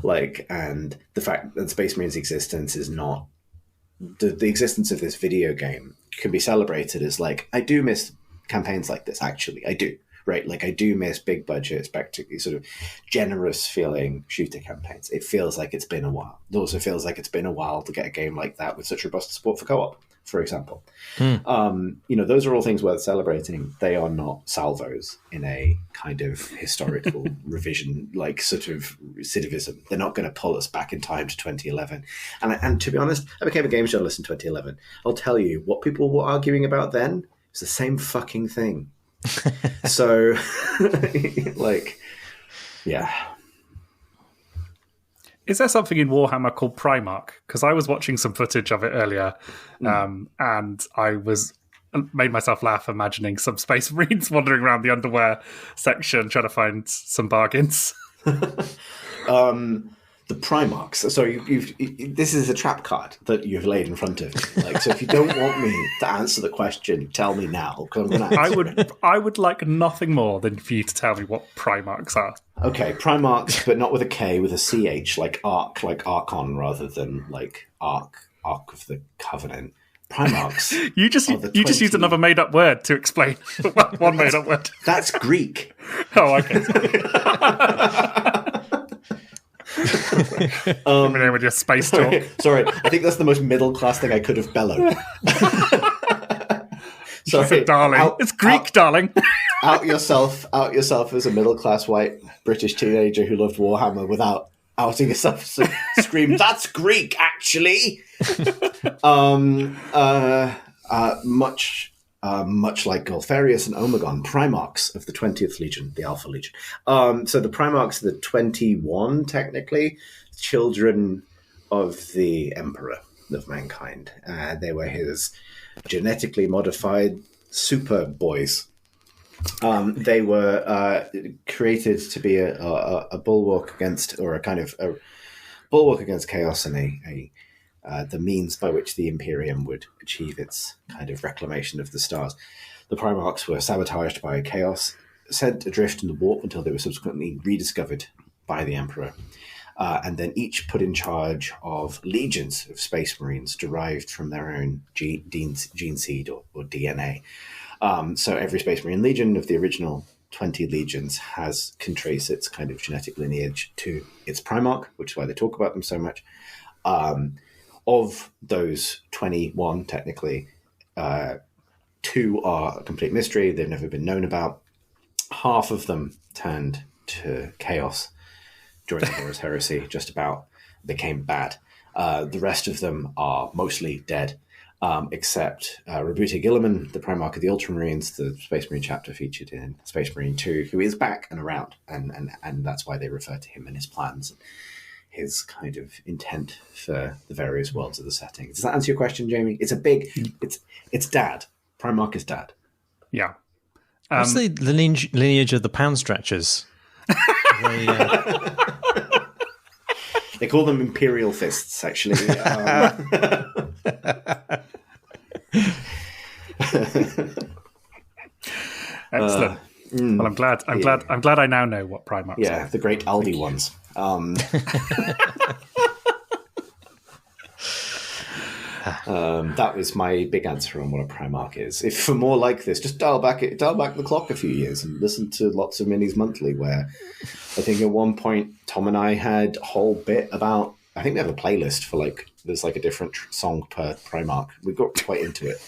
And the fact that Space Marine's existence is not the existence of this video game can be celebrated as like, I do miss campaigns like this. Actually, I do. Right, like I do miss big budget, spectacular, sort of generous feeling shooter campaigns. It feels like it's been a while. It also feels like it's been a while to get a game like that with such robust support for co-op, for example. Those are all things worth celebrating. They are not salvos in a kind of historical revision, like sort of recidivism. They're not going to pull us back in time to 2011. And to be honest, I became a games journalist in 2011. I'll tell you, what people were arguing about then is the same fucking thing. So, yeah. Is there something in Warhammer called Primarch? Because I was watching some footage of it earlier, and I made myself laugh imagining some Space Marines wandering around the underwear section trying to find some bargains. The Primarchs. So this is a trap card that you've laid in front of me. So if you don't want me to answer the question, tell me now. Because I'm going to answer I would like nothing more than for you to tell me what Primarchs are. Okay, Primarchs, but not with a K, with a CH, like Ark, like Archon, rather than like Ark of the Covenant. Primarchs. You just used another made up word to explain one made up word. That's Greek. Oh, okay. Coming in with your space talk. Sorry, I think that's the most middle class thing I could have bellowed. Sorry, darling. It's Greek, darling. out yourself as a middle-class white British teenager who loved Warhammer without outing yourself. Scream, that's Greek, actually. Much like Golfarius and Omegon, Primarchs of the 20th Legion, the Alpha Legion. So the Primarchs are the 21, technically, children of the Emperor of mankind. They were his genetically modified super boys. They were created to be a bulwark against, or a kind of a bulwark against chaos, and the means by which the Imperium would achieve its kind of reclamation of the stars. The Primarchs were sabotaged by chaos, sent adrift in the warp until they were subsequently rediscovered by the Emperor, and then each put in charge of legions of Space Marines derived from their own gene seed or DNA. So every Space Marine Legion of the original 20 legions can trace its kind of genetic lineage to its Primarch, which is why they talk about them so much. Of those 21, technically, 2 are a complete mystery. They've never been known about. Half of them turned to chaos during the Horus Heresy, just about became bad. The rest of them are mostly dead, except Rabuti Gilliman, the Primarch of the Ultramarines, the Space Marine chapter featured in Space Marine 2, who is back and around, and that's why they refer to him and his plans, his kind of intent for the various worlds of the setting. Does that answer your question, Jamie? It's it's dad. Primarch is dad. Yeah. What's the lineage of the pound stretchers? They call them Imperial Fists, actually. Excellent. Well, I'm glad I now know what Primarchs are. Yeah, the great Aldi ones. That was my big answer on what a Primarch is. If for more like this, just dial back the clock a few years and listen to lots of minis monthly, where I think at one point Tom and I had a whole bit about, I think they have a playlist for there's a different song per Primarch. We got quite into it.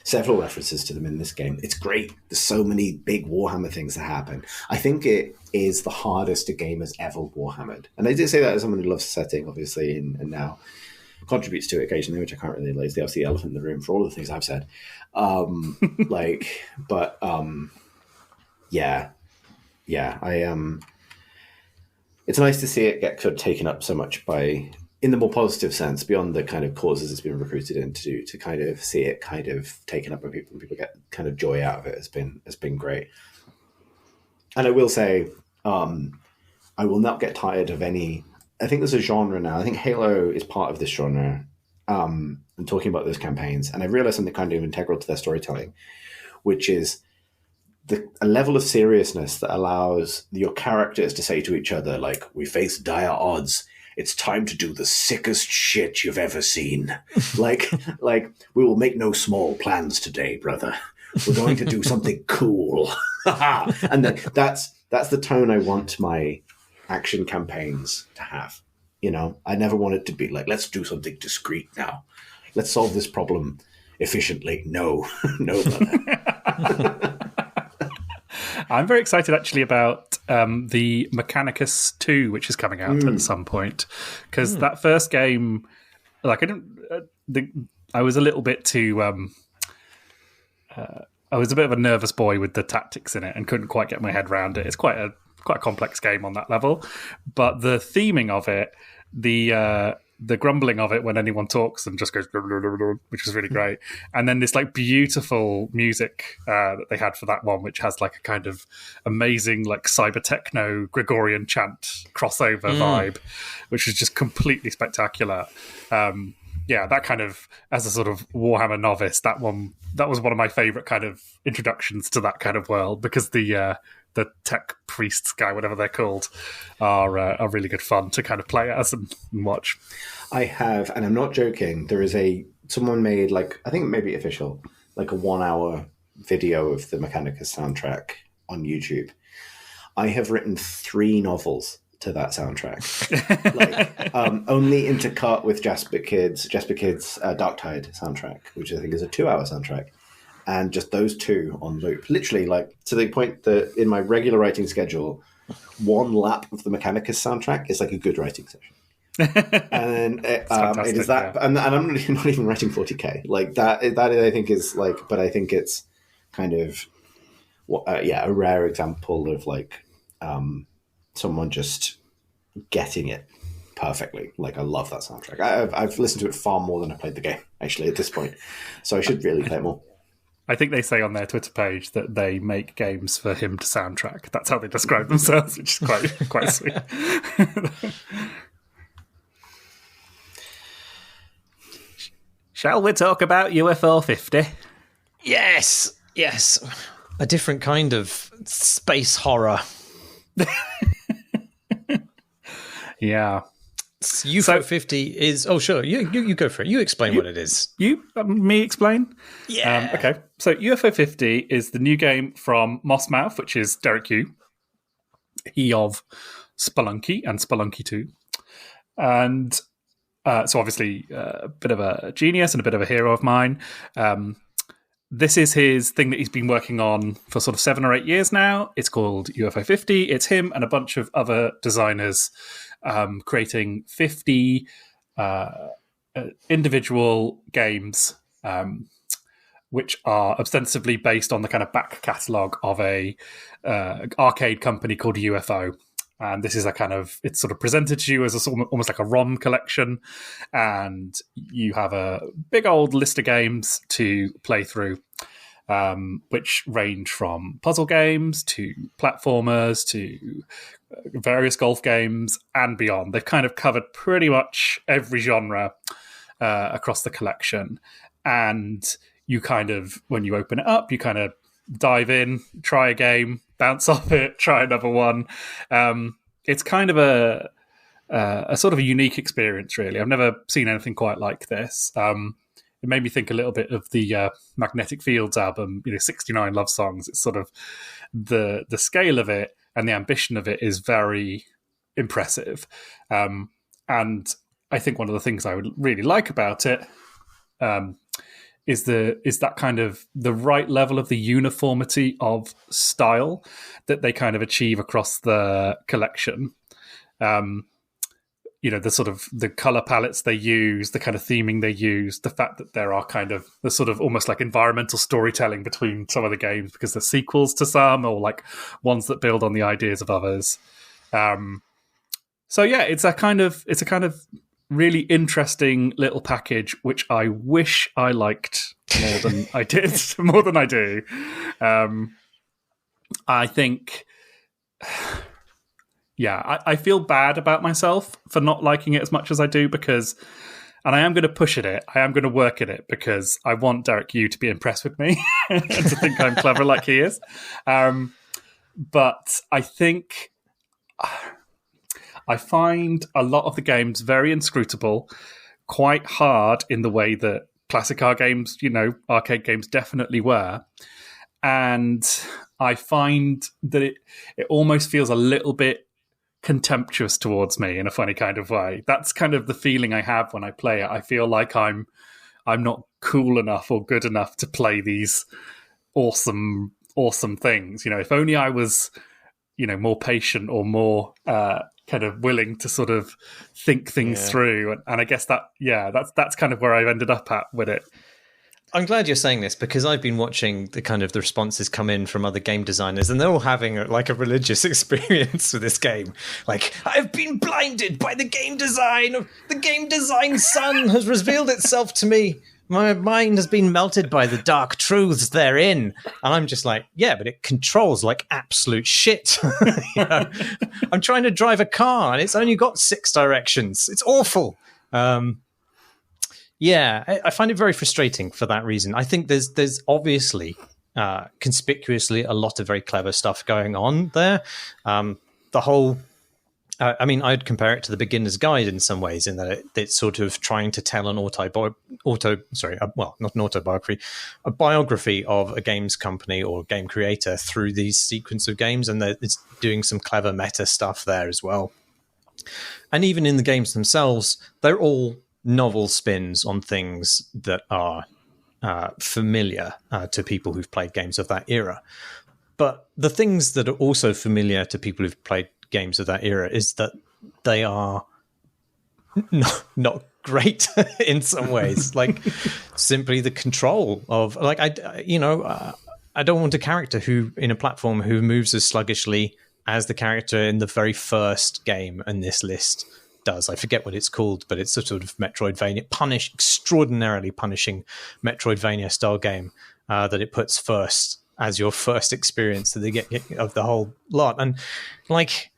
Several references to them in this game. It's great. There's so many big Warhammer things that happen. I think it is the hardest a game has ever Warhammered. And I did say that as someone who loves the setting, obviously, and now contributes to it occasionally, which I can't really relate. There's the elephant in the room for all the things I've said. It's nice to see it get sort of taken up so much in the more positive sense, beyond the kind of causes it's been recruited into, to kind of see it kind of taken up by people and people get kind of joy out of it has been great. And I will say, I will not get tired of any. I think there's a genre now. I think Halo is part of this genre. And talking about those campaigns, and I realized something kind of integral to their storytelling, which is a level of seriousness that allows your characters to say to each other, like, we face dire odds. It's time to do the sickest shit you've ever seen. like we will make no small plans today, brother. We're going to do something cool. And that's the tone I want my action campaigns to have. You know, I never want it to be like, let's do something discreet now. Let's solve this problem efficiently. No, brother. I'm very excited actually about the Mechanicus 2, which is coming out at some point, because that first game, I was a little bit too. I was a bit of a nervous boy with the tactics in it and couldn't quite get my head around it. It's quite a complex game on that level, but the theming of it, the grumbling of it when anyone talks and just goes, which is really great. And then this beautiful music that they had for that one, which has a kind of amazing cyber techno Gregorian chant crossover vibe, which is just completely spectacular. That kind of, as a sort of Warhammer novice, that was one of my favorite kind of introductions to that kind of world, because the tech priests guy, whatever they're called, are really good fun to kind of play as and watch. I have, and I'm not joking, there is someone made, I think maybe official, a 1 hour video of the Mechanicus soundtrack on YouTube. I have written 3 novels to that soundtrack. Only intercut with Jasper Kids' Darktide soundtrack, which I think is a 2-hour soundtrack. And just those two on loop. Literally, to the point that in my regular writing schedule, one lap of the Mechanicus soundtrack is like a good writing session. And it is that, and I'm not even writing 40k like that. That I think is but I think it's kind of a rare example of someone just getting it perfectly. I love that soundtrack. I've listened to it far more than I played the game actually at this point, so I should really play it more. I think they say on their Twitter page that they make games for him to soundtrack. That's how they describe themselves, which is quite sweet. Shall we talk about UFO 50? Yes. A different kind of space horror. Yeah. UFO 50 is... Oh, sure. You go for it. You explain what it is. Me explain? Yeah. Okay. So UFO 50 is the new game from Mossmouth, which is Derek Yu. He of Spelunky and Spelunky 2. And so obviously a bit of a genius and a bit of a hero of mine. This is his thing that he's been working on for sort of 7 or 8 years now. It's called UFO 50. It's him and a bunch of other designers creating 50 individual games, which are ostensibly based on the kind of back catalogue of a arcade company called UFO. And this is it's sort of presented to you as almost like a ROM collection. And you have a big old list of games to play through, which range from puzzle games to platformers to various golf games and beyond. They've kind of covered pretty much every genre across the collection. And you when you open it up, you kind of dive in, try a game, bounce off it, try another one. It's kind of a sort of a unique experience, really. I've never seen anything quite like this. It made me think a little bit of the Magnetic Fields album, 69 Love Songs. It's sort of the scale of it and the ambition of it is very impressive. And I think one of the things I would really like about it is that kind of the right level of the uniformity of style that they kind of achieve across the collection. The sort of the color palettes they use, the kind of theming they use, the fact that there are kind of the sort of almost like environmental storytelling between some of the games because they're sequels to some or like ones that build on the ideas of others. So yeah, it's a kind of really interesting little package, which I wish I liked more than I did, more than I do. I think, I feel bad about myself for not liking it as much as I do because, and I am going to push at it, I am going to work at it because I want Derek Yu to be impressed with me and to think I'm clever like he is. But I think I find a lot of the games very inscrutable, quite hard in the way that classic arcade games definitely were. And I find that it almost feels a little bit contemptuous towards me in a funny kind of way. That's kind of the feeling I have when I play it. I feel like I'm not cool enough or good enough to play these awesome things. If only I was, more patient or more kind of willing to sort of think things through. And I guess that's kind of where I've ended up at with it. I'm glad you're saying this because I've been watching the responses come in from other game designers and they're all having a religious experience with this game. Like, I've been blinded by the game design. The game design sun has revealed itself to me. My mind has been melted by the dark truths therein. And I'm just like, yeah, but it controls like absolute shit. I'm trying to drive a car and it's only got 6 directions. It's awful. I find it very frustrating for that reason. I think there's obviously conspicuously a lot of very clever stuff going on there. The whole, I'd compare it to the beginner's guide in some ways, in that it's sort of trying to tell an a biography of a games company or game creator through these sequence of games, and that it's doing some clever meta stuff there as well. And even in the games themselves, they're all novel spins on things that are familiar to people who've played games of that era. But the things that are also familiar to people who've played games of that era is that they are not great in some ways. Like simply the control of, like, I don't want a character who in a platform who moves as sluggishly as the character in the very first game in this list does. I forget what it's called, but it's a sort of Metroidvania, extraordinarily punishing Metroidvania style game that it puts first as your first experience of the whole lot. And like,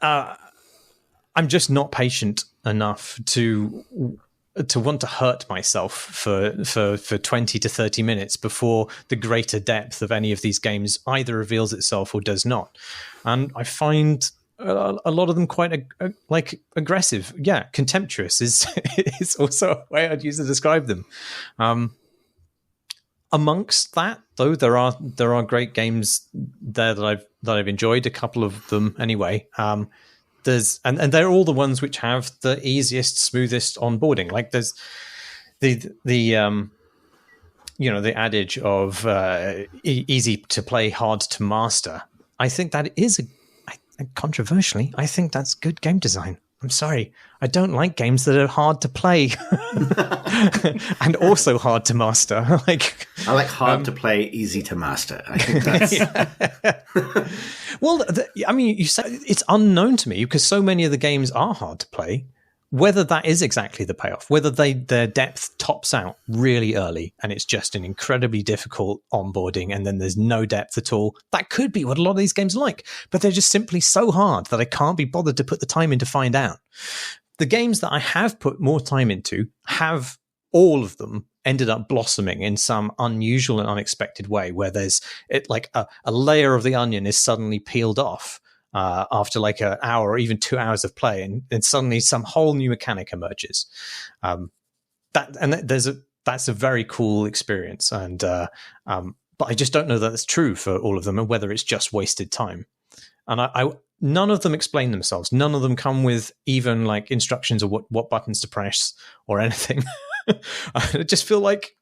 I'm just not patient enough to want to hurt myself for 20 to 30 minutes before the greater depth of any of these games either reveals itself or does not. And I find a lot of them quite aggressive. Yeah, contemptuous is also a way I'd use to describe them. Amongst that, though, there are great games there that I've enjoyed. A couple of them anyway. There's and they're all the ones which have the easiest, smoothest onboarding. Like there's the adage of easy to play, hard to master. I think that is controversially, I think that's good game design. I'm sorry, I don't like games that are hard to play and also hard to master. I like hard to play, easy to master. I think that's well. You said it's unknown to me because so many of the games are hard to play. Whether that is exactly the payoff, whether their depth tops out really early and it's just an incredibly difficult onboarding and then there's no depth at all, that could be what a lot of these games are like. But they're just simply so hard that I can't be bothered to put the time in to find out. The games that I have put more time into have all of them ended up blossoming in some unusual and unexpected way where there's like a layer of the onion is suddenly peeled off. After like an hour or even 2 hours of play, and suddenly some whole new mechanic emerges. That's a very cool experience, and but I just don't know that that's true for all of them, and whether it's just wasted time. And I none of them explain themselves. None of them come with even like instructions or what buttons to press or anything. I just feel like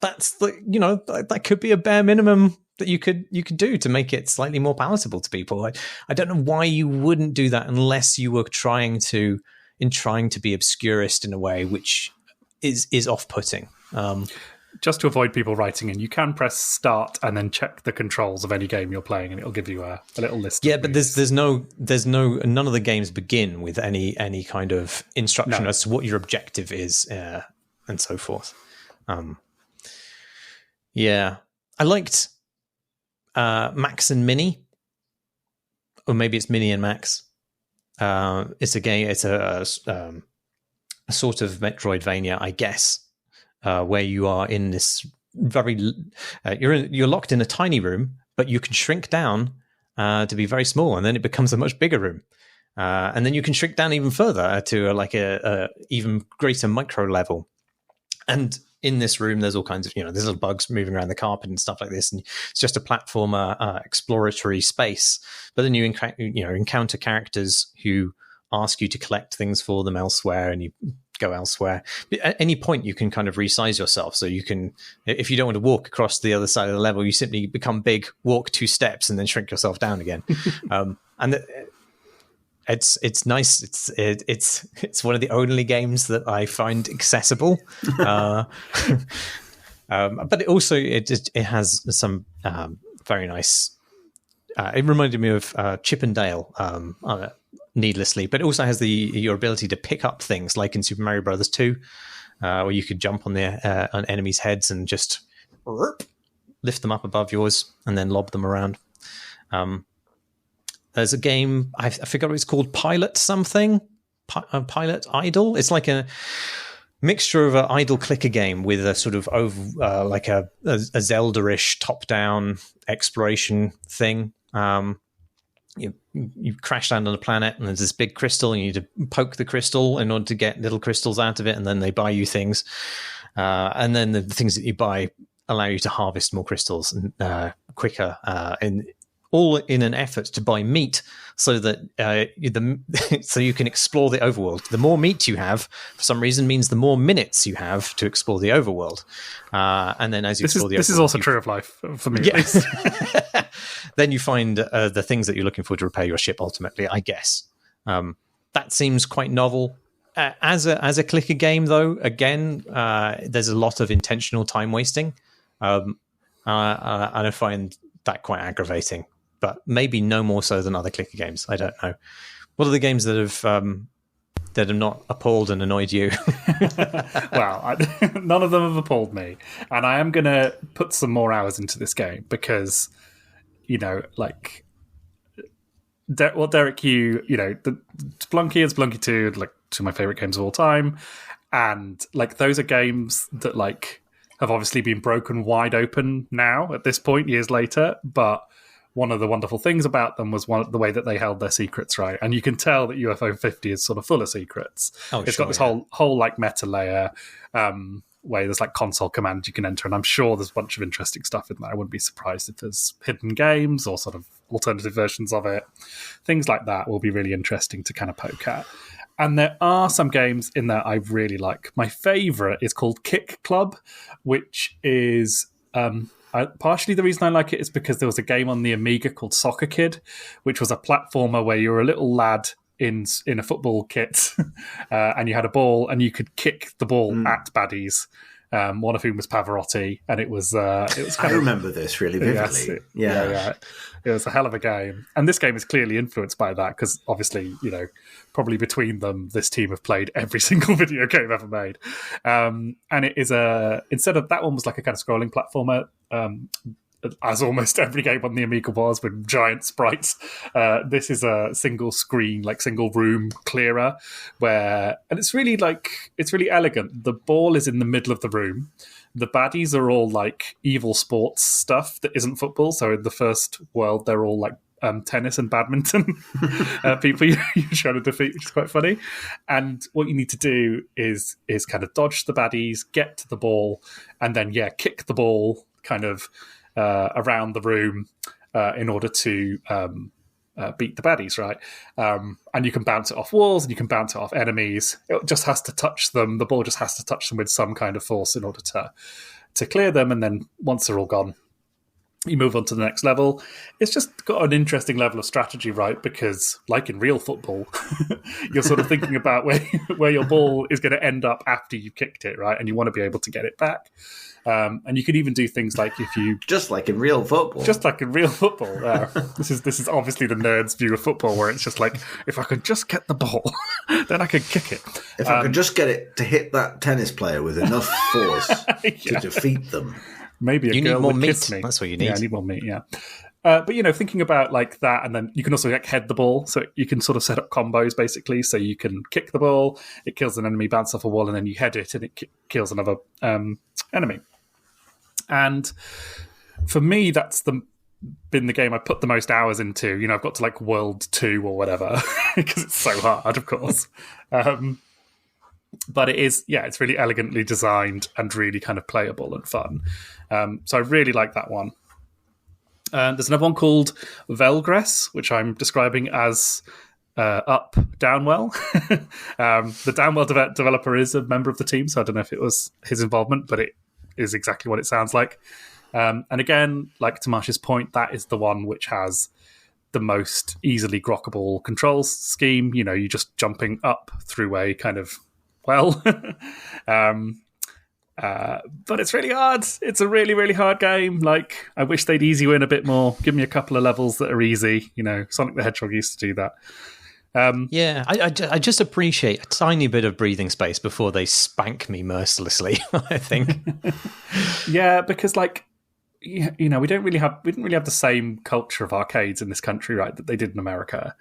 that's that could be a bare minimum that you could do to make it slightly more palatable to people. I don't know why you wouldn't do that unless you were trying to be obscurist in a way which is off-putting. Just to avoid people writing in, you can press start and then check the controls of any game you're playing, and it'll give you a little list. Yeah, but none of the games begin with any kind of instruction as to what your objective is and so forth. Yeah, I liked Max and Mini, or maybe it's Mini and Max. It's a game. It's a sort of Metroidvania, I guess, where you are in this you're locked in a tiny room, but you can shrink down to be very small, and then it becomes a much bigger room, and then you can shrink down even further to a even greater micro level, and in this room, there's all kinds of, there's little bugs moving around the carpet and stuff like this. And it's just a platformer, exploratory space. But then you encounter characters who ask you to collect things for them elsewhere, and you go elsewhere. But at any point, you can kind of resize yourself. So you can, if you don't want to walk across the other side of the level, you simply become big, walk 2 steps, and then shrink yourself down again. It's nice. It's one of the only games that I find accessible, but it also it has some very nice. It reminded me of Chip and Dale, needlessly, but it also has your ability to pick up things like in Super Mario Brothers 2, where you could jump on enemies' heads and just lift them up above yours and then lob them around. There's a game, I forgot what it's called, Pilot something? Pilot Idol? It's like a mixture of an idle clicker game with a sort of like a Zelda-ish top-down exploration thing. You crash land on a planet, and there's this big crystal, and you need to poke the crystal in order to get little crystals out of it, and then they buy you things. And then the things that you buy allow you to harvest more crystals quicker all in an effort to buy meat so that so you can explore the overworld. The more meat you have, for some reason, means the more minutes you have to explore the overworld. And then as you explore the overworld... This is also true of life, for me at least. Then you find the things that you're looking for to repair your ship, ultimately, I guess. That seems quite novel. As a clicker game, though, again, there's a lot of intentional time wasting. And I find that quite aggravating. But maybe no more so than other clicker games. I don't know. What are the games that have not appalled and annoyed you? Well, none of them have appalled me, and I am going to put some more hours into this game because, like, Derek, the Splunky and Splunky 2, like, two of my favorite games of all time, and like those are games that like have obviously been broken wide open now at this point, years later, but one of the wonderful things about them was the way that they held their secrets, right? And you can tell that UFO 50 is sort of full of secrets. It's got this whole like meta layer where there's like console commands you can enter, and I'm sure there's a bunch of interesting stuff in there. I wouldn't be surprised if there's hidden games or sort of alternative versions of it. Things like that will be really interesting to kind of poke at. And there are some games in there I really like. My favourite is called Kick Club, which is... partially the reason I like it is because there was a game on the Amiga called Soccer Kid, which was a platformer where you were a little lad in a football kit and you had a ball and you could kick the ball at baddies, one of whom was Pavarotti, and it was I remember this really vividly. Yeah. It was a hell of a game, and this game is clearly influenced by that because obviously, probably between them, this team have played every single video game ever made. And it is instead of that one was like a kind of scrolling platformer, as almost every game on the Amiga was, with giant sprites. This is a single screen, like single room clearer, and it's really elegant. The ball is in the middle of the room. The baddies are all like evil sports stuff that isn't football. So in the first world, they're all like tennis and badminton people you're trying to defeat, which is quite funny. And what you need to do is kind of dodge the baddies, get to the ball, and then kick the ball kind of around the room in order to beat the baddies, right? And you can bounce it off walls and you can bounce it off enemies. It just has to touch them. The ball just has to touch them with some kind of force in order to clear them. And then once they're all gone, you move on to the next level. It's just got an interesting level of strategy, right? Because like in real football, you're sort of thinking about where your ball is going to end up after you've kicked it, right? And you want to be able to get it back. And you could even do things like if you... Just like in real football. Just like in real football, yeah. This is obviously the nerd's view of football, where it's just like, if I could just get the ball, then I could kick it. If I could just get it to hit that tennis player with enough force to defeat them. Maybe you girl need more would meat. Kiss me. That's what you need. Yeah, I need more meat, yeah. But, thinking about like that, and then you can also like head the ball. So you can sort of set up combos, basically. So you can kick the ball, it kills an enemy, bounce off a wall, and then you head it, and it kills another enemy. And for me, that's been the game I put the most hours into. I've got to like World 2 or whatever because it's so hard, of course. But it is, it's really elegantly designed and really kind of playable and fun. So I really like that one. There's another one called Velgress, which I'm describing as up Downwell. The Downwell developer is a member of the team, so I don't know if it was his involvement, but it is exactly what it sounds like. And again, like to Marsh's point, that is the one which has the most easily grokkable controls scheme. You're just jumping up through a kind of but it's really hard. It's a really, really hard game. Like, I wish they'd ease you in a bit more. Give me a couple of levels that are easy. Sonic the Hedgehog used to do that. I just appreciate a tiny bit of breathing space before they spank me mercilessly, I think. Yeah, because like, we didn't really have the same culture of arcades in this country, right, that they did in America.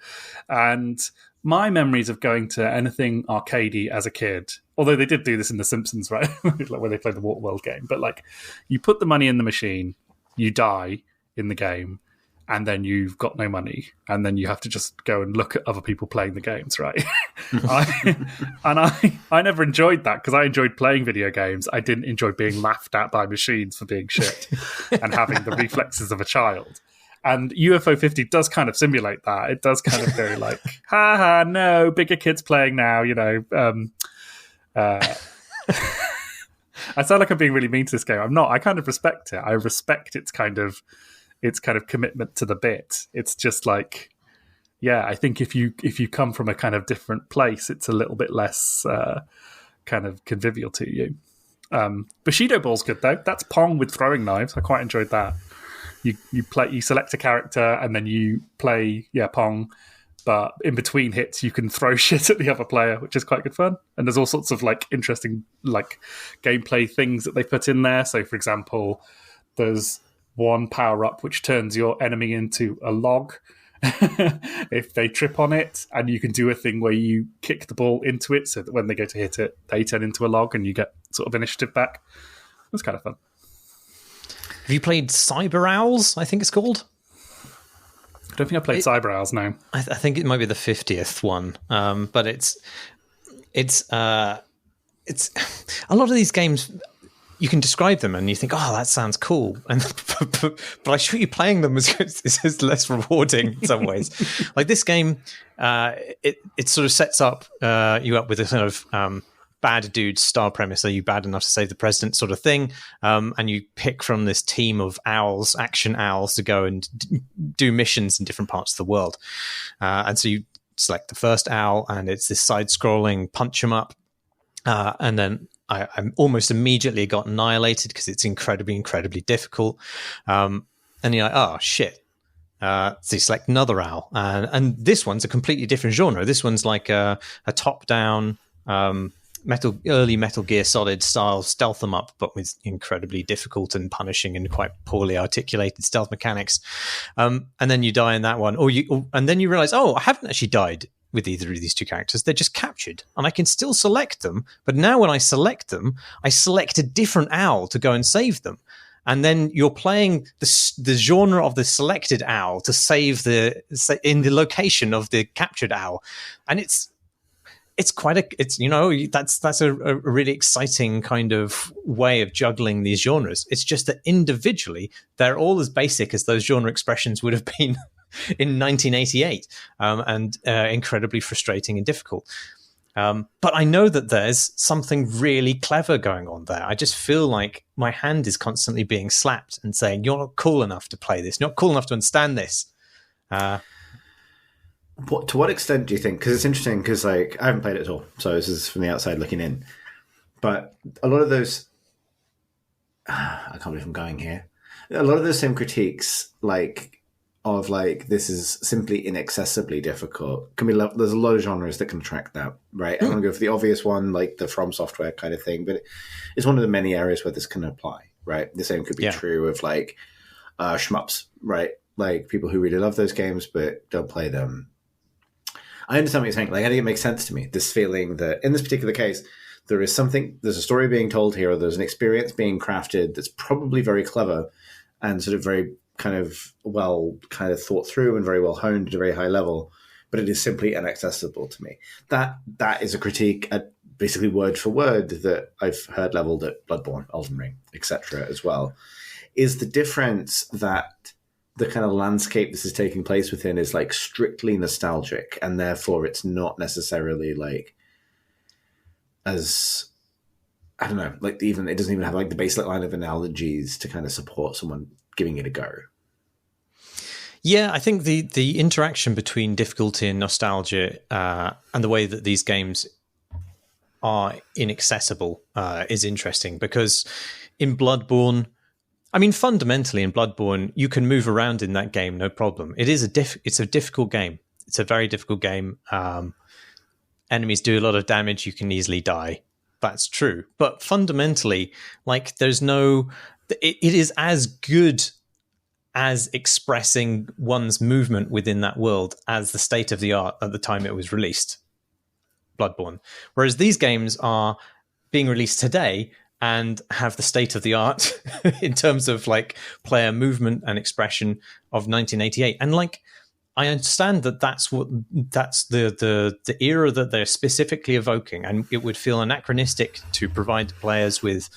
And my memories of going to anything arcadey as a kid, although they did do this in The Simpsons, right, like where they played the Waterworld game, but like you put the money in the machine, you die in the game, and then you've got no money, and then you have to just go and look at other people playing the games, right? I never enjoyed that because I enjoyed playing video games. I didn't enjoy being laughed at by machines for being shit and having the reflexes of a child. And UFO 50 does kind of simulate that. It does kind of go like, ha ha, no, bigger kids playing now, I sound like I'm being really mean to this game. I'm not. I kind of respect it. I respect its kind of commitment to the bit. It's just like, yeah, I think if you come from a kind of different place, it's a little bit less kind of convivial to you. Bushido Ball's good though. That's Pong with throwing knives. I quite enjoyed that. You select a character and then you play Pong, but in between hits you can throw shit at the other player, which is quite good fun. And there's all sorts of like interesting like gameplay things that they put in there. So for example, there's one power up which turns your enemy into a log if they trip on it, and you can do a thing where you kick the ball into it so that when they go to hit it, they turn into a log and you get sort of initiative back. It's kind of fun. Have you played Cyber Owls, I think it's called? I don't think I played Cyber Owls now. I think it might be the 50th one, but it's a lot of these games. You can describe them and you think, oh, that sounds cool. And but I assure you, playing them is less rewarding in some ways. Like this game, it sort of sets up you up with a sort of bad dude star premise. Are you bad enough to save the president sort of thing? And you pick from this team of owls, action owls, to go and do missions in different parts of the world. And so you select the first owl and it's this side-scrolling punch 'em up. And then I'm almost immediately got annihilated because it's incredibly, incredibly difficult. And you're like, oh, shit. So you select another owl. And this one's a completely different genre. This one's like a top-down early Metal Gear Solid style stealth 'em up, but with incredibly difficult and punishing and quite poorly articulated stealth mechanics. And then you die in that one. And then you realize, oh, I haven't actually died with either of these two characters. They're just captured and I can still select them, but now when I select them, I select a different owl to go and save them, and then you're playing the genre of the selected owl to save in the location of the captured owl. And it's quite that's a really exciting kind of way of juggling these genres. It's just that individually they're all as basic as those genre expressions would have been in 1988, and incredibly frustrating and difficult. But I know that there's something really clever going on there. I just feel like my hand is constantly being slapped and saying, you're not cool enough to play this. You're not cool enough to understand this. To what extent do you think? Because it's interesting, because like I haven't played it at all, so this is from the outside looking in. But a lot of those, I can't believe I'm going here. A lot of those same critiques, of this is simply inaccessibly difficult. There's a lot of genres that can track that, right? I'm going to go for the obvious one, like the From Software kind of thing, but it's one of the many areas where this can apply, right? The same could be true of shmups, right? Like people who really love those games but don't play them. I understand what you're saying. I think it makes sense to me, this feeling that in this particular case, there's a story being told here, or there's an experience being crafted that's probably very clever and sort of very thought through and very well honed at a very high level, but it is simply inaccessible to me. That is a critique at basically word for word that I've heard leveled at Bloodborne, Elden Ring, etc. as well. Is the difference that the kind of landscape this is taking place within is strictly nostalgic, and therefore it's not necessarily as, I don't know, even it doesn't even have the basic line of analogies to kind of support someone giving it a go. Yeah, I think the interaction between difficulty and nostalgia and the way that these games are inaccessible is interesting, because in Bloodborne, fundamentally in Bloodborne, you can move around in that game, no problem. It's a difficult game. It's a very difficult game. Enemies do a lot of damage. You can easily die. That's true. But fundamentally, there's no... It is as good as expressing one's movement within that world as the state of the art at the time it was released, Bloodborne. Whereas these games are being released today and have the state of the art in terms of player movement and expression of 1988. And I understand that that's the era that they're specifically evoking, and it would feel anachronistic to provide players with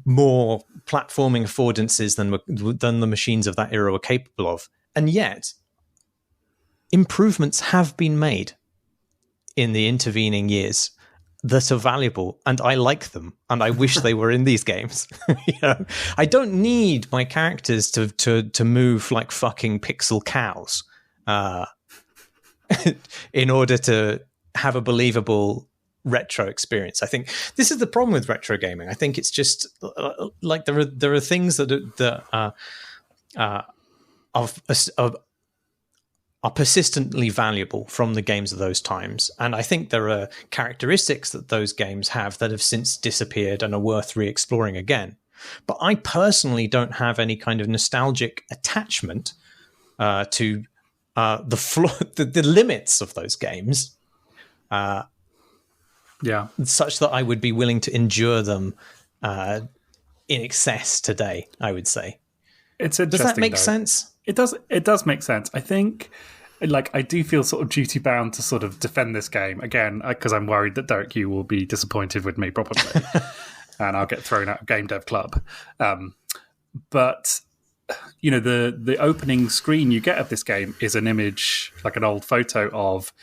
more platforming affordances than the machines of that era were capable of. And yet, improvements have been made in the intervening years that are valuable, and I like them, and I wish they were in these games. I don't need my characters to move like fucking pixel cows in order to have a believable retro experience. I think this is the problem with retro gaming. I think it's just like there are things that are persistently valuable from the games of those times. And I think there are characteristics that those games have that have since disappeared and are worth re-exploring again. But I personally don't have any kind of nostalgic attachment to the limits of those games. Such that I would be willing to endure them in excess today, I would say. It's Does that make sense? It does make sense. I think, like, I do feel sort of duty bound to sort of defend this game again, because I'm worried that Derek, you will be disappointed with me probably, and I'll get thrown out of Game Dev Club. But the opening screen you get of this game is an image, like an old photo of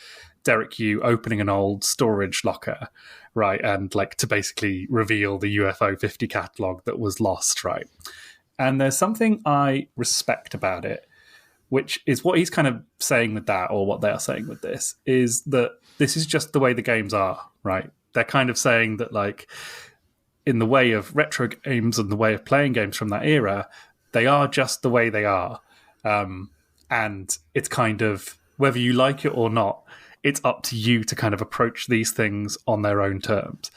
Derek Yu opening an old storage locker, right, and like to basically reveal the UFO 50 catalog that was lost, right. And there's something I respect about it, which is what he's kind of saying with that, or what they are saying with this, is that this is just the way the games are, right? They're kind of saying that, like, in the way of retro games and the way of playing games from that era, they are just the way they are. And it's kind of, whether you like it or not, it's up to you to kind of approach these things on their own terms.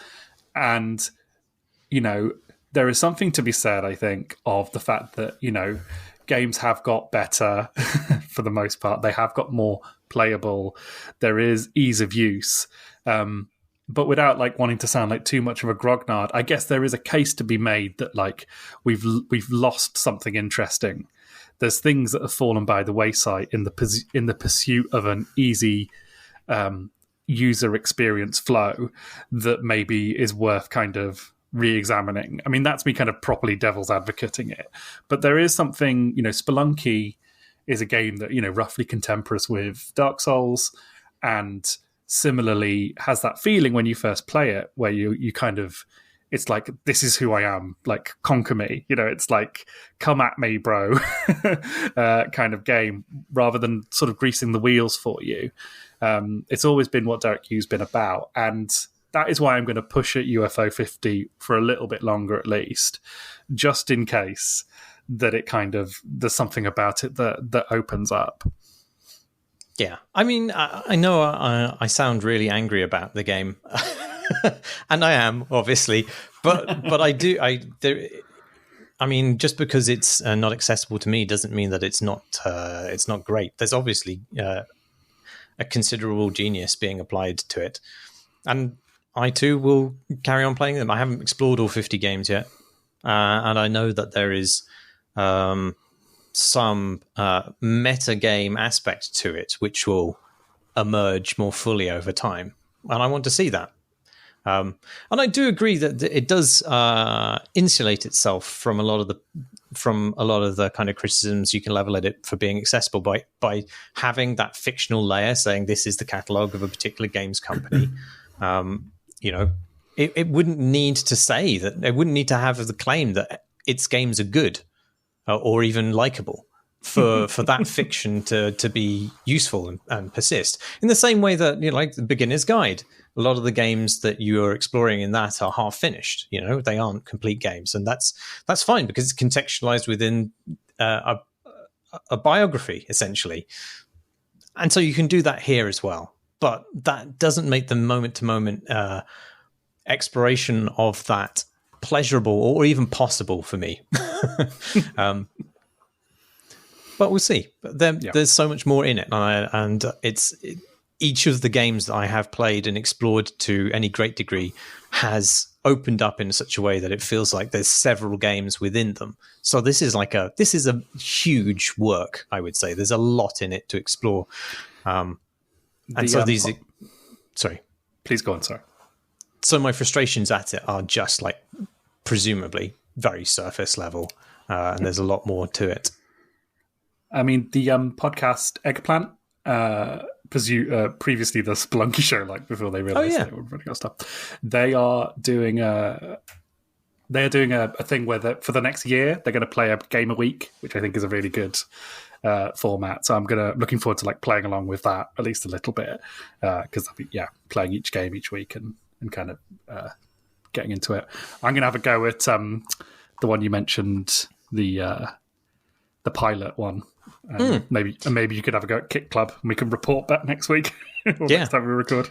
And, there is something to be said, I think, of the fact that, games have got better for the most part. They have got more playable. There is ease of use. But without like wanting to sound like too much of a grognard, I guess there is a case to be made that like we've lost something interesting. There's things that have fallen by the wayside in the pursuit of an easy user experience flow that maybe is worth kind of re-examining. I mean, that's me kind of properly devil's advocating it. But there is something, Spelunky is a game that, roughly contemporaneous with Dark Souls, and similarly has that feeling when you first play it, where you kind of, it's like, this is who I am, like, conquer me. It's like, come at me, bro, kind of game, rather than sort of greasing the wheels for you. It's always been what Derek Yu's been about, and that is why I'm going to push at UFO 50 for a little bit longer at least, just in case that it kind of, there's something about it that opens up. Yeah. I mean, I know I sound really angry about the game, and I am, obviously, but I do, I mean, just because it's not accessible to me doesn't mean that it's not great. There's obviously a considerable genius being applied to it. And I too will carry on playing them. I haven't explored all 50 games yet, and I know that there is some meta game aspect to it which will emerge more fully over time, and I want to see that. And I do agree that it does insulate itself from a lot of the kind of criticisms you can level at it for being accessible by having that fictional layer saying this is the catalog of a particular games company. It wouldn't need to say that. It wouldn't need to have the claim that its games are good or even likable for that fiction to be useful and persist. In the same way that, like the beginner's guide, a lot of the games that you are exploring in that are half finished. They aren't complete games, and that's fine because it's contextualized within a biography essentially, and so you can do that here as well. But that doesn't make the moment-to-moment exploration of that pleasurable or even possible for me. But we'll see. There's so much more in it, and each of the games that I have played and explored to any great degree has opened up in such a way that it feels like there's several games within them. So this is a huge work, I would say. There's a lot in it to explore. Sorry. Please go on, sorry. So my frustrations at it are just like presumably very surface level, and there's a lot more to it. I mean, the podcast Eggplant, previously the Spelunky show, like before they realized they were running out of stuff, they are doing a thing where for the next year they're going to play a game a week, which I think is a really good format. So I'm looking forward to like playing along with that at least a little bit, because I'll be playing each game each week and kind of getting into it. I'm going to have a go at the one you mentioned, the pilot one. Maybe you could have a go at Kit Club, and we can report back next week. Next time we record.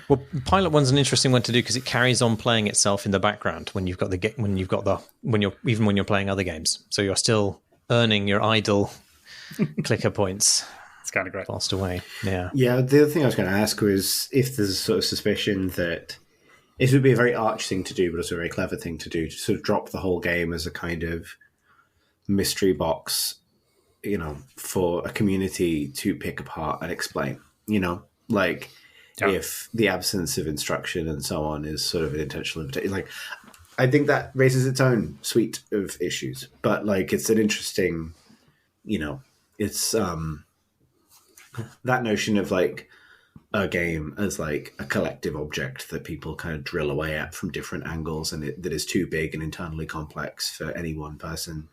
Well, pilot one's an interesting one to do because it carries on playing itself in the background when you're playing other games. So you're still earning your idle clicker points. It's kind of great. Passed away. Yeah. Yeah. The other thing I was going to ask was if there's a sort of suspicion that it would be a very arch thing to do, but also a very clever thing to do, to sort of drop the whole game as a kind of mystery box, for a community to pick apart and explain, if the absence of instruction and so on is sort of an intentional invitation. Like, I think that raises its own suite of issues, but like, it's an interesting, it's that notion of like a game as like a collective object that people kind of drill away at from different angles, and that is too big and internally complex for any one person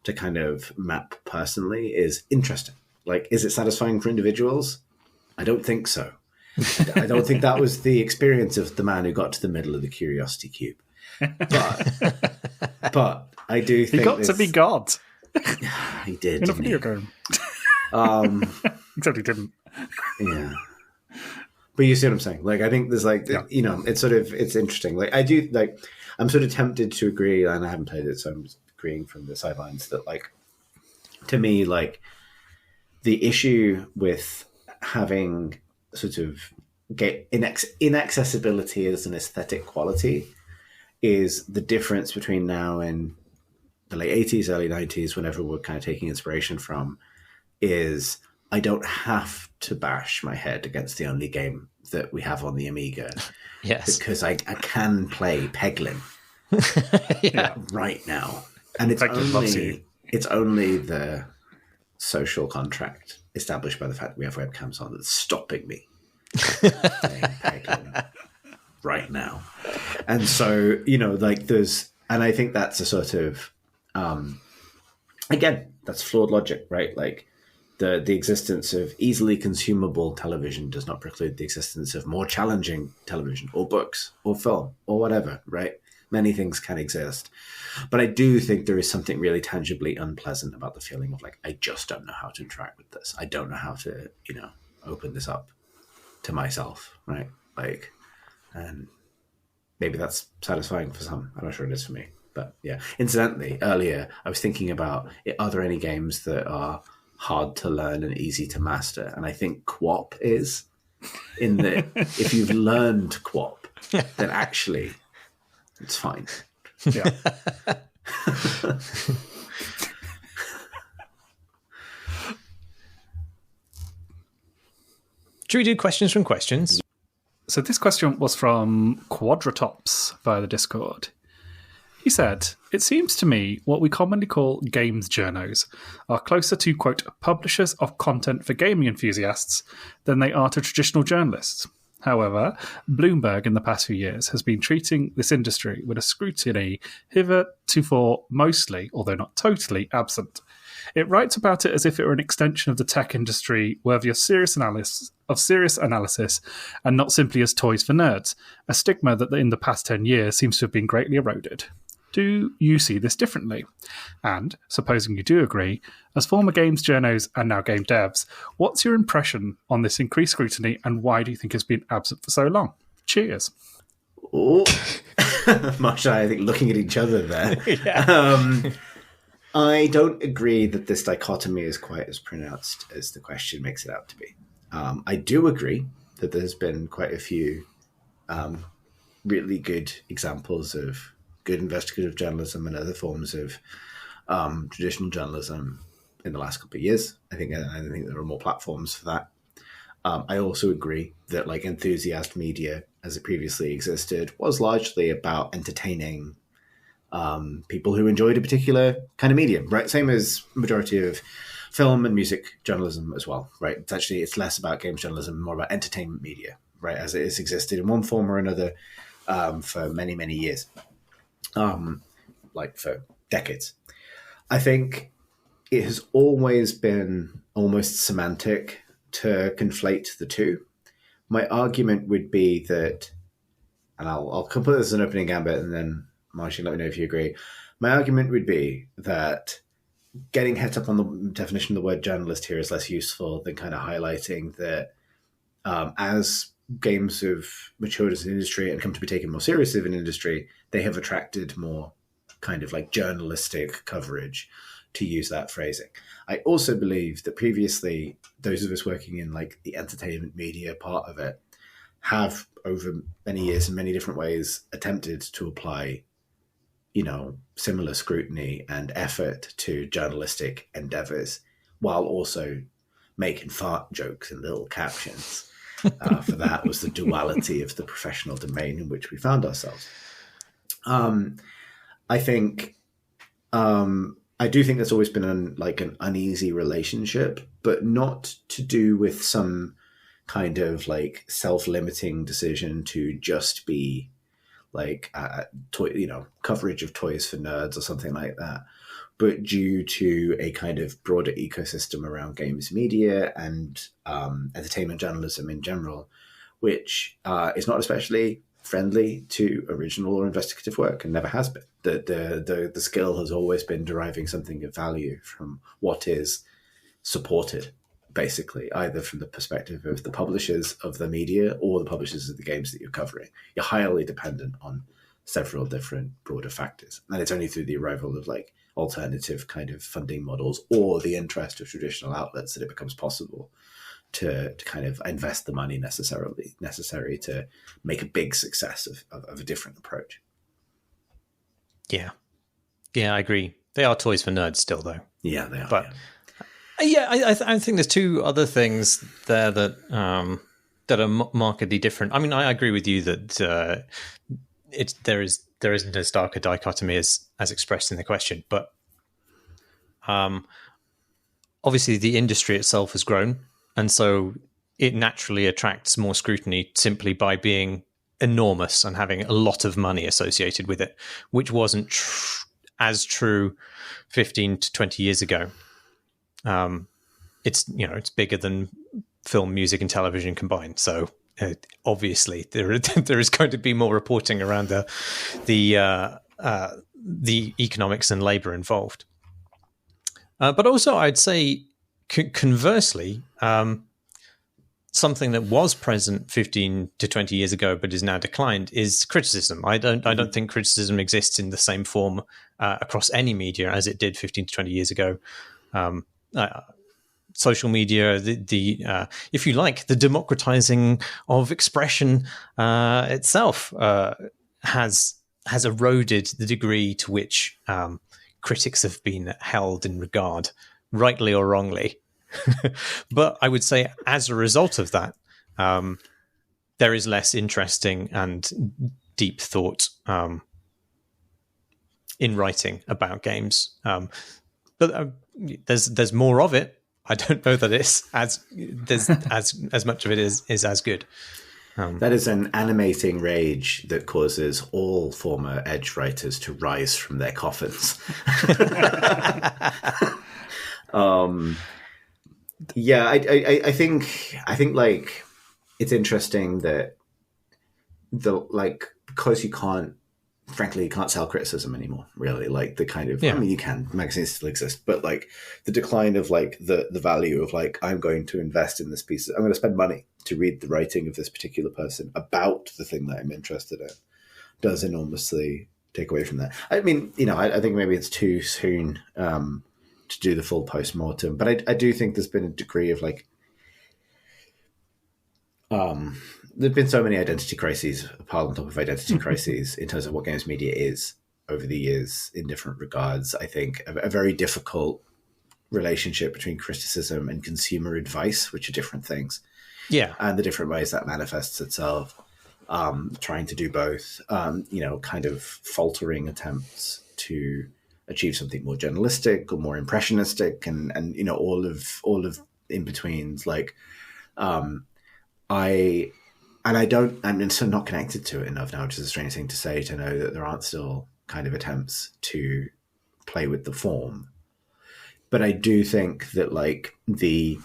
to kind of map personally is interesting. Like, is it satisfying for individuals? I don't think so. I don't think that was the experience of the man who got to the middle of the Curiosity Cube. But I do think he got to be God. He did. In a video game. Except he didn't. Yeah. But you see what I'm saying? Like, I think there's like, it's interesting. Like, I do, like, I'm sort of tempted to agree, and I haven't played it, so I'm just agreeing from the sidelines that, like, to me, like, the issue with having sort of inaccessibility as an aesthetic quality is the difference between now and the late 80s, early 90s, whenever we're kind of taking inspiration from, is I don't have to bash my head against the only game that we have on the Amiga. Yes. Because I can play Peglin right now. And it's only the social contract established by the fact that we have webcams on that's stopping me playing Peglin right now. And so, and I think that's a sort of, again, that's flawed logic, right? Like, the existence of easily consumable television does not preclude the existence of more challenging television or books or film or whatever, right? Many things can exist. But I do think there is something really tangibly unpleasant about the feeling of like, I just don't know how to interact with this. I don't know how to, open this up to myself, right? Like, and maybe that's satisfying for some. I'm not sure it is for me. But yeah, incidentally, earlier I was thinking about, are there any games that are hard to learn and easy to master? And I think QWOP is, in that if you've learned QWOP, then actually it's fine. Yeah. Should we do questions from questions? So this question was from Quadratops via the Discord. He said, "It seems to me what we commonly call games journos are closer to, quote, publishers of content for gaming enthusiasts than they are to traditional journalists. However, Bloomberg in the past few years has been treating this industry with a scrutiny hitherto mostly, although not totally, absent. It writes about it as if it were an extension of the tech industry worthy of serious analysis and not simply as toys for nerds, a stigma that in the past 10 years seems to have been greatly eroded. Do you see this differently? And, supposing you do agree, as former games journos and now game devs, what's your impression on this increased scrutiny and why do you think it's been absent for so long? Cheers." Oh, Marsh and I think looking at each other there. I don't agree that this dichotomy is quite as pronounced as the question makes it out to be. I do agree that there's been quite a few really good examples of good investigative journalism and other forms of traditional journalism in the last couple of years. I think there are more platforms for that. I also agree that like enthusiast media, as it previously existed, was largely about entertaining people who enjoyed a particular kind of medium, right? Same as majority of film and music journalism as well, right? It's less about games journalism, more about entertainment media, right? As it has existed in one form or another for many, many years, like for decades. I think it has always been almost semantic to conflate the two. My argument would be that, and I'll put this as an opening gambit, and then Marsh, let me know if you agree. My argument would be that getting het up on the definition of the word journalist here is less useful than kind of highlighting that as games have matured as an industry and come to be taken more seriously as an industry, they have attracted more kind of like journalistic coverage, to use that phrasing. I also believe that previously, those of us working in like the entertainment media part of it have over many years in many different ways attempted to apply, similar scrutiny and effort to journalistic endeavors while also making fart jokes in little captions. For that was the duality of the professional domain in which we found ourselves. I do think there's always been an uneasy relationship, but not to do with some kind of like self-limiting decision to just be like coverage of toys for nerds or something like that, but due to a kind of broader ecosystem around games media and entertainment journalism in general, which is not especially friendly to original or investigative work and never has been. The skill has always been deriving something of value from what is supported, basically, either from the perspective of the publishers of the media or the publishers of the games that you're covering. You're highly dependent on several different broader factors. And it's only through the arrival of like alternative kind of funding models or the interest of traditional outlets that it becomes possible to kind of invest the money necessary to make a big success of a different approach. Yeah, I agree. They are toys for nerds still, though. Yeah, they are. But I think there's two other things there that are markedly different. I mean, I agree with you that there isn't a starker dichotomy as expressed in the question, but obviously the industry itself has grown, and so it naturally attracts more scrutiny simply by being enormous and having a lot of money associated with it, which wasn't as true 15 to 20 years ago. It's bigger than film, music, and television combined. So obviously there is going to be more reporting around the economics and labor involved. But also, I'd say conversely, something that was present 15 to 20 years ago but is now declined is criticism. I don't think criticism exists in the same form across any media as it did 15 to 20 years ago. Social media, the if you like, the democratizing of expression itself has eroded the degree to which critics have been held in regard, rightly or wrongly. But I would say as a result of that, there is less interesting and deep thought in writing about games. But there's more of it. I don't know that it's as much of it is as good. That is an animating rage that causes all former Edge writers to rise from their coffins. Yeah, I think like it's interesting that because you can't sell criticism anymore, really. Like the kind of, I mean, you can, magazines still exist, but like the decline of like the value of like, I'm going to invest in this piece, I'm going to spend money to read the writing of this particular person about the thing that I'm interested in, does enormously take away from that. I mean, I think maybe it's too soon to do the full post-mortem, but I do think there's been a degree of like there've been so many identity crises piled on top of identity crises in terms of what games media is over the years in different regards. I think a very difficult relationship between criticism and consumer advice, which are different things. Yeah. And the different ways that manifests itself, trying to do both, kind of faltering attempts to achieve something more journalistic or more impressionistic and all of in betweens. Like, I'm so not connected to it enough now, which is a strange thing to say, to know that there aren't still kind of attempts to play with the form. But I do think that, like, in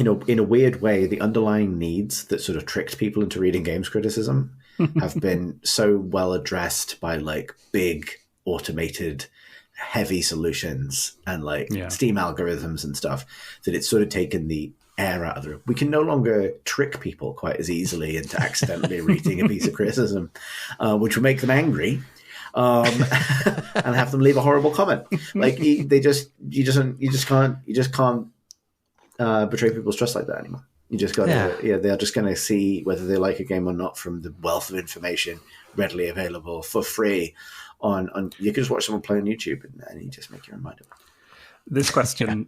a weird way, the underlying needs that sort of tricked people into reading games criticism have been so well addressed by, like, big automated heavy solutions and Steam algorithms and stuff, that it's sort of taken the air out of the room. We can no longer trick people quite as easily into accidentally reading a piece of criticism, which will make them angry. And have them leave a horrible comment. Like, you just can't betray people's trust like that anymore. You just got they're just going to see whether they like a game or not from the wealth of information readily available for free on you can just watch someone play on YouTube and you just make your own mind up. This question,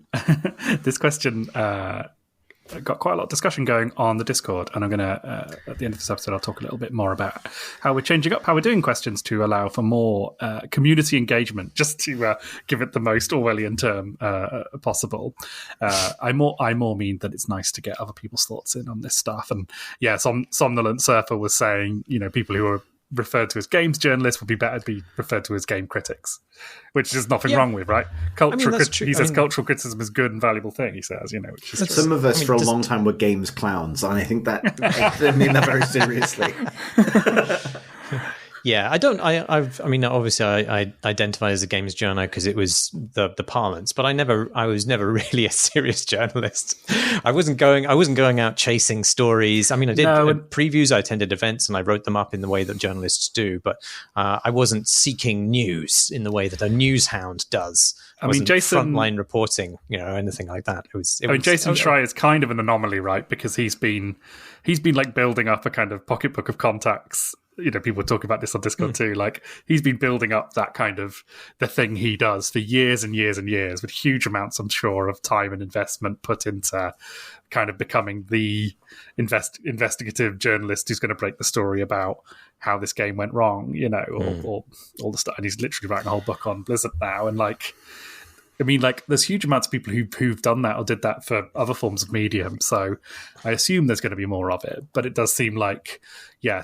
got quite a lot of discussion going on the Discord, and I'm going to, at the end of this episode, I'll talk a little bit more about how we're changing up how we're doing questions to allow for more community engagement, just to give it the most Orwellian term possible. I more mean that it's nice to get other people's thoughts in on this stuff. And yeah, Somnolent Surfer was saying, people who are referred to as games journalists would be better to be referred to as game critics, which there's nothing wrong with, right? He says cultural criticism is a good and valuable thing, he says, which is some of us for a long time were games clowns, and I think that I mean that very seriously. Yeah, obviously I identify as a games journalist because it was the parlance, but I was never really a serious journalist. I wasn't going out chasing stories. I mean, I did previews, I attended events, and I wrote them up in the way that journalists do, but I wasn't seeking news in the way that a news hound does. Jason, frontline reporting, anything like that. Jason Schreier is kind of an anomaly, right? Because he's been like building up a kind of pocketbook of contacts. People talk about this on Discord too. Like, he's been building up that kind of the thing he does for years and years and years, with huge amounts, I'm sure, of time and investment put into kind of becoming the investigative journalist who's going to break the story about how this game went wrong, or all the stuff. And he's literally writing a whole book on Blizzard now. And there's huge amounts of people who've done that or did that for other forms of medium. So I assume there's going to be more of it. But it does seem like,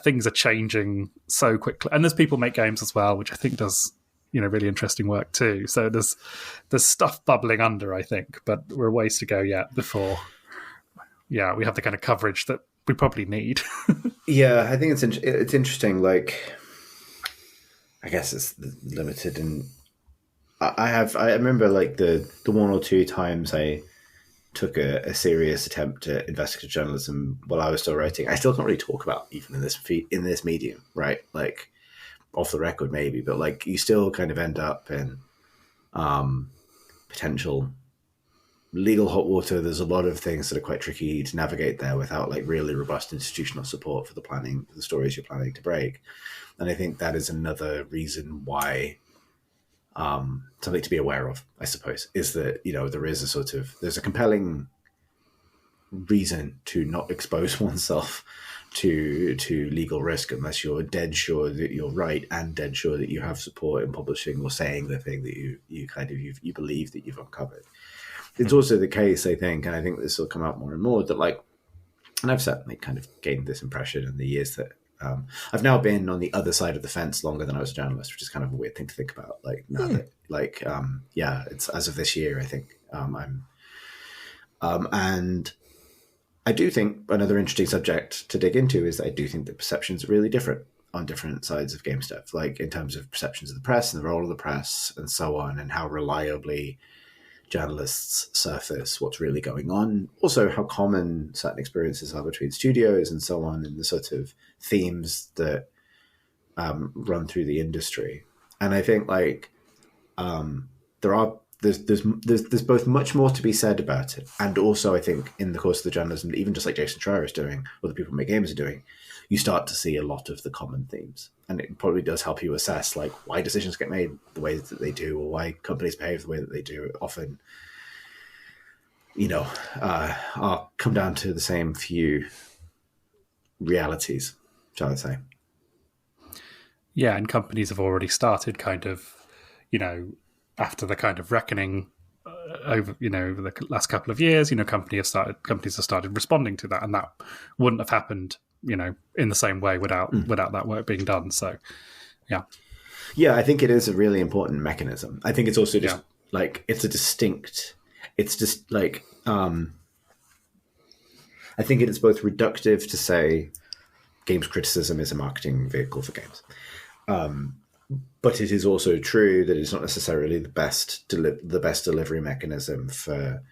things are changing so quickly. And there's people make games as well, which I think does, really interesting work too. So there's stuff bubbling under, I think. But we're a ways to go yet before, we have the kind of coverage that we probably need. Yeah, I think it's interesting. Like, I guess it's limited and I remember like the one or two times I took a serious attempt at investigative journalism while I was still writing. I still can't really talk about even in this medium, right? Like, off the record maybe, but like you still kind of end up in potential legal hot water. There's a lot of things that are quite tricky to navigate there without like really robust institutional support for the stories you're planning to break. And I think that is another reason why something to be aware of, I suppose, is that, there's a compelling reason to not expose oneself to legal risk unless you're dead sure that you're right and dead sure that you have support in publishing or saying the thing that you believe that you've uncovered. It's also the case, I think, and I think this will come out more and more, that like, and I've certainly kind of gained this impression in the years that I've now been on the other side of the fence longer than I was a journalist, which is kind of a weird thing to think about. Like, now that, like, it's as of this year, I think and I do think another interesting subject to dig into is that I do think that perceptions are really different on different sides of game stuff, like in terms of perceptions of the press and the role of the press and so on, and how reliably journalists surface what's really going on. Also, how common certain experiences are between studios and so on, and the sort of themes that run through the industry. And I think like there are there's both much more to be said about it, and also I think in the course of the journalism, even just like Jason Schreier is doing, or the people who make games are doing, you start to see a lot of the common themes, and it probably does help you assess like why decisions get made the way that they do, or why companies behave the way that they do. Often, are come down to the same few realities, shall I say? Yeah, and companies have already started kind of, after the kind of reckoning over the last couple of years, companies have started responding to that, and that wouldn't have happened, in the same way without that work being done. So, yeah, I think it is a really important mechanism. I think it's also just like it's just like I think it is both reductive to say games criticism is a marketing vehicle for games. But it is also true that it's not necessarily the best delivery mechanism for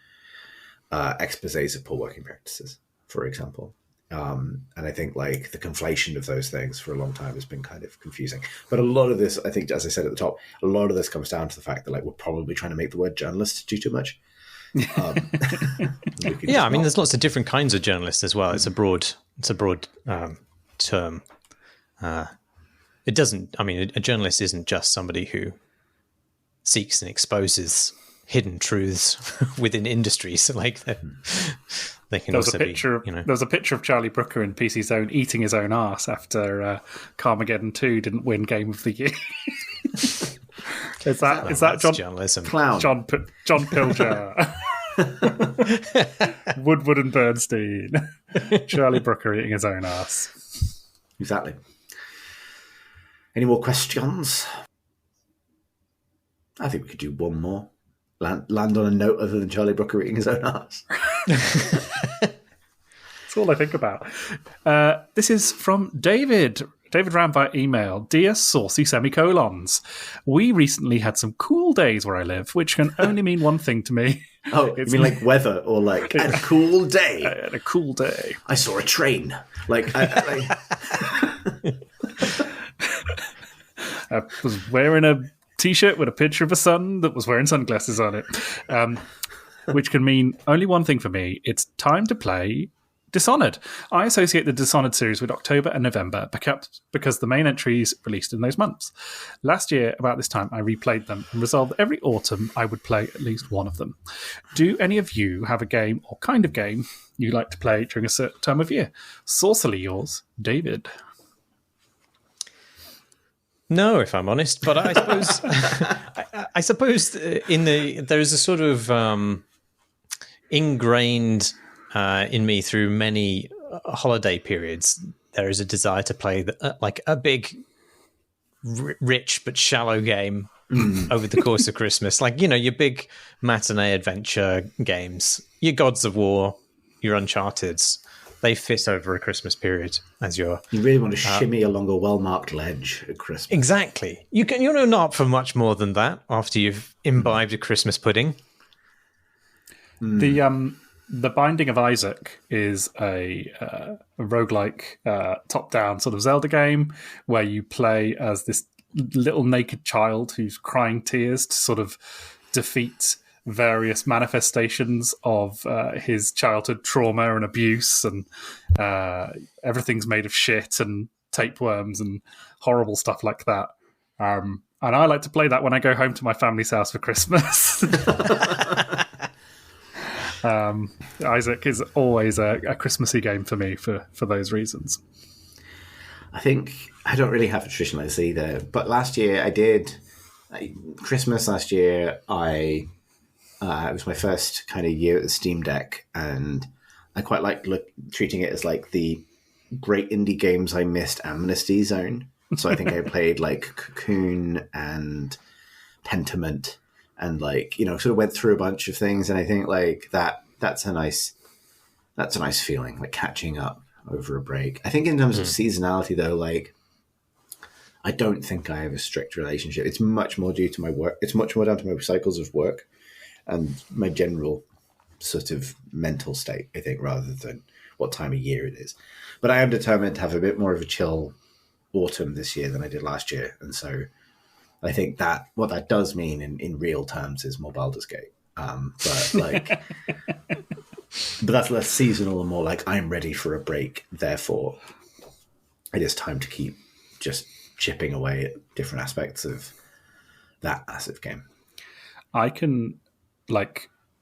exposés of poor working practices, for example. And I think like the conflation of those things for a long time has been kind of confusing. But a lot of this, I think, as I said at the top, a lot of this comes down to the fact that like we're probably trying to make the word journalist do too much. Yeah, I mean, there's lots of different kinds of journalists as well. It's a broad term. It doesn't. I mean, a journalist isn't just somebody who seeks and exposes hidden truths within industries. Like they can also be. There was a picture of Charlie Brooker in PC Zone eating his own arse after Carmageddon 2 didn't win Game of the Year. Is that John journalism? Clown. John Pilger. Woodward and Bernstein. Charlie Brooker eating his own arse. Exactly. Any more questions? I think we could do one more. Land on a note other than Charlie Brooker eating his own arse. That's all I think about. This is from David. David ran via email. Dear Saucy Semicolons, we recently had some cool days where I live, which can only mean one thing to me. Oh, you mean like weather or like a cool day? A cool day. I saw a train. I was wearing a T-shirt with a picture of a sun that was wearing sunglasses on it, which can mean only one thing for me. It's time to play Dishonored. I associate the Dishonored series with October and November because the main entries released in those months. Last year, about this time, I replayed them and resolved that every autumn I would play at least one of them. Do any of you have a game or kind of game you like to play during a certain time of year? Saucily yours, David. No, if I'm honest, but I suppose I suppose there is a sort of ingrained in me through many holiday periods. There is a desire to play like a big, rich but shallow game over the course of Christmas, like your big matinee adventure games, your Gods of War, your Uncharted's. They fit over a Christmas period as you really want to shimmy along a well-marked ledge at Christmas. Exactly. You're not for much more than that after you've imbibed a Christmas pudding. The Binding of Isaac is a roguelike top-down sort of Zelda game where you play as this little naked child who's crying tears to sort of defeat various manifestations of his childhood trauma and abuse, and everything's made of shit and tapeworms and horrible stuff like that. And I like to play that when I go home to my family's house for Christmas. Isaac is always a Christmassy game for me for those reasons. I think I don't really have a tradition like this either, but last year I did. Christmas last year, it was my first kind of year at the Steam Deck, and I quite liked treating it as like the great indie games I missed Amnesty Zone. So I think I played like Cocoon and Pentiment, and sort of went through a bunch of things, and I think like that's a nice feeling, like catching up over a break. I think in terms of seasonality though, like I don't think I have a strict relationship. It's much more due to my work. It's much more down to my cycles of work and my general sort of mental state, I think, rather than what time of year it is. But I am determined to have a bit more of a chill autumn this year than I did last year. And so I think that what that does mean in real terms is more Baldur's Gate. But like, but that's less seasonal and more like I'm ready for a break. Therefore, it is time to keep just chipping away at different aspects of that massive game. I can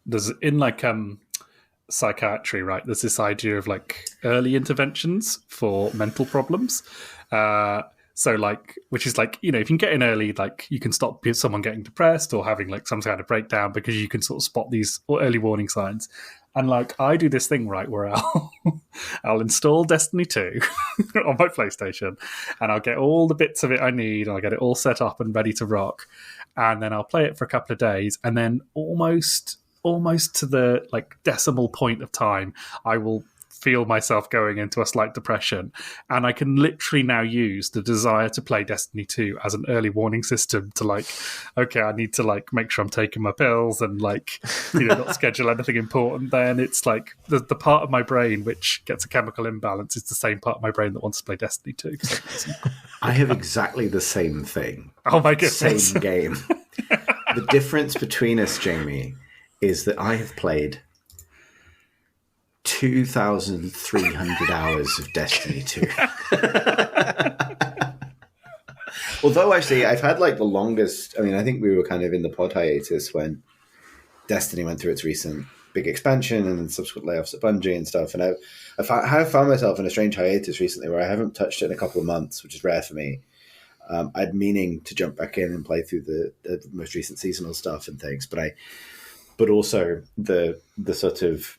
there's in psychiatry, right? There's this idea of like early interventions for mental problems. So like, which is like, if you can get in early, like you can stop someone getting depressed or having like some kind of breakdown because you can sort of spot these early warning signs. And like, I do this thing, right, where I'll install Destiny 2 on my PlayStation and I'll get all the bits of it I need and I'll get it all set up and ready to rock. And then I'll play it for a couple of days and then almost to the like decimal point of time, I will feel myself going into a slight depression, and I can literally now use the desire to play Destiny 2 as an early warning system to like, okay, I need to like make sure I'm taking my pills and like, not schedule anything important. Then it's like the part of my brain which gets a chemical imbalance is the same part of my brain that wants to play Destiny 2. I have exactly the same thing. Oh my goodness. Same game. The difference between us, Jamie, is that I have played 2,300 hours of Destiny 2. Although actually I've had like the longest, I think we were kind of in the pod hiatus when Destiny went through its recent big expansion and subsequent layoffs at Bungie and stuff. And I have found myself in a strange hiatus recently where I haven't touched it in a couple of months, which is rare for me. I'd meaning to jump back in and play through the most recent seasonal stuff and things, but also the sort of,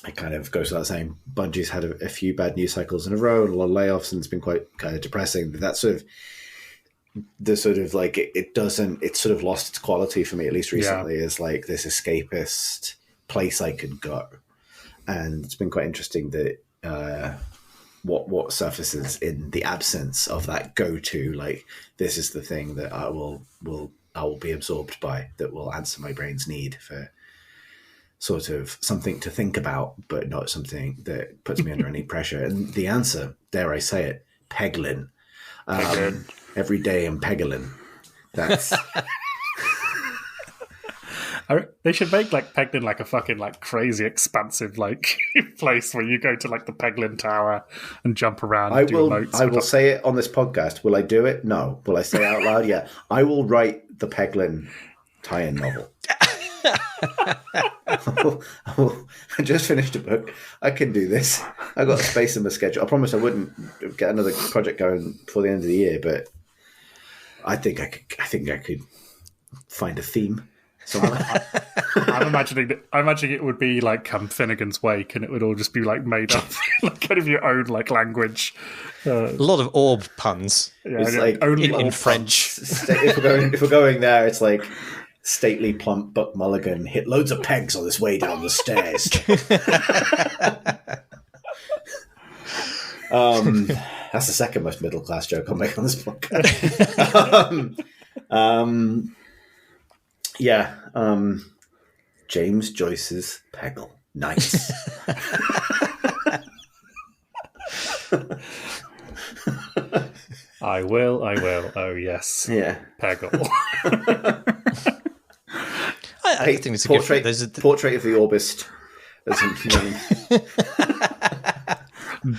it kind of goes without saying, Bungie's had a few bad news cycles in a row and a lot of layoffs, and it's been quite kind of depressing. But that's sort of the sort of like it's sort of lost its quality for me, at least recently, as like this escapist place I could go. And it's been quite interesting that what surfaces in the absence of that go-to, like this is the thing that I will be absorbed by, that will answer my brain's need for sort of something to think about, but not something that puts me under any pressure. And the answer, dare I say it, Peglin. Every day in Peglin. That's... They should make like Peglin like a fucking like crazy expansive like place where you go to like the Peglin Tower and jump around. I will say it on this podcast. Will I do it? No. Will I say it out loud? Yeah. I will write the Peglin tie-in novel. I just finished a book. I can do this. I got a space in my schedule. I promised I wouldn't get another project going before the end of the year, but I think I could find a theme. So I'm imagining it would be like Finnegan's Wake, and it would all just be like made up, like kind of your own like language. A lot of orb puns. Yeah, it's like only in French. If we're going there, it's like stately plump Buck Mulligan hit loads of pegs on his way down the stairs. That's the second most middle class joke I'll make on this podcast. James Joyce's Peggle. Nice. I will. Oh, yes. Yeah. Peggle. I think it's a portrait, good portrait of the Orbist.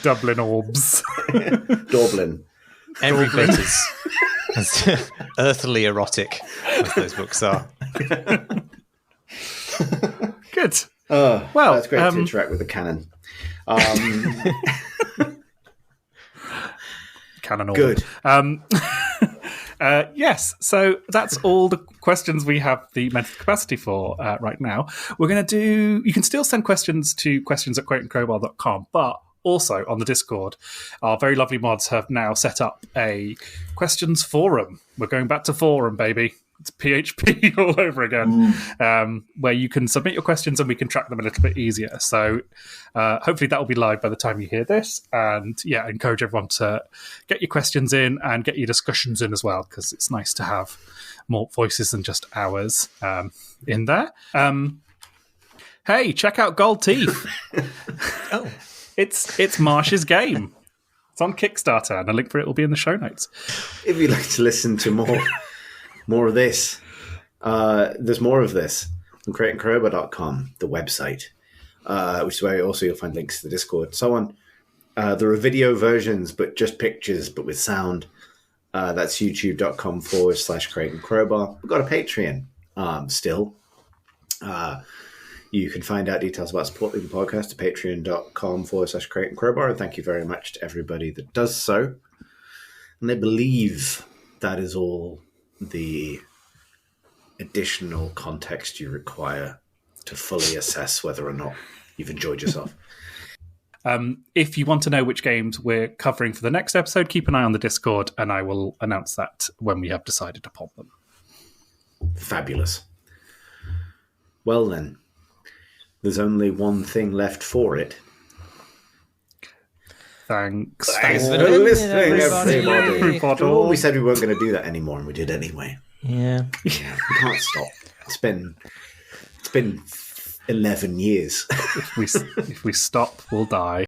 Dublin Orbs. Dublin. Every bit as earthily erotic as those books are. Good. Well, that's great to interact with the canon. Canon Orb. Good. Yes, so that's all the questions we have the mental capacity for right now. We're going to do... You can still send questions to questions@crateandcrowbar.com, but also on the Discord, our very lovely mods have now set up a questions forum. We're going back to forum, baby. It's PHP all over again, where you can submit your questions and we can track them a little bit easier. So hopefully that will be live by the time you hear this. And yeah, I encourage everyone to get your questions in and get your discussions in as well, because it's nice to have more voices than just ours in there. Hey, check out Gold Teeth. Oh, it's Marsh's game. It's on Kickstarter, and a link for it will be in the show notes. If you'd like to listen to more More of this. There's more of this on creatingcrowbar.com, the website, which is where also you'll find links to the Discord and so on. There are video versions, but just pictures, but with sound. That's youtube.com/creatingcrowbar. We've got a Patreon still. You can find out details about supporting the podcast at patreon.com/creatingcrowbar. And thank you very much to everybody that does so. And I believe that is all the additional context you require to fully assess whether or not you've enjoyed yourself. If you want to know which games we're covering for the next episode, keep an eye on the Discord, and I will announce that when we have decided upon them. Fabulous. Well then, there's only one thing left for it. Thanks for listening, listening, everybody. everybody. Well, we said we weren't going to do that anymore, and we did anyway. Yeah. Yeah, we can't stop. It's been 11 years. If we stop, we'll die.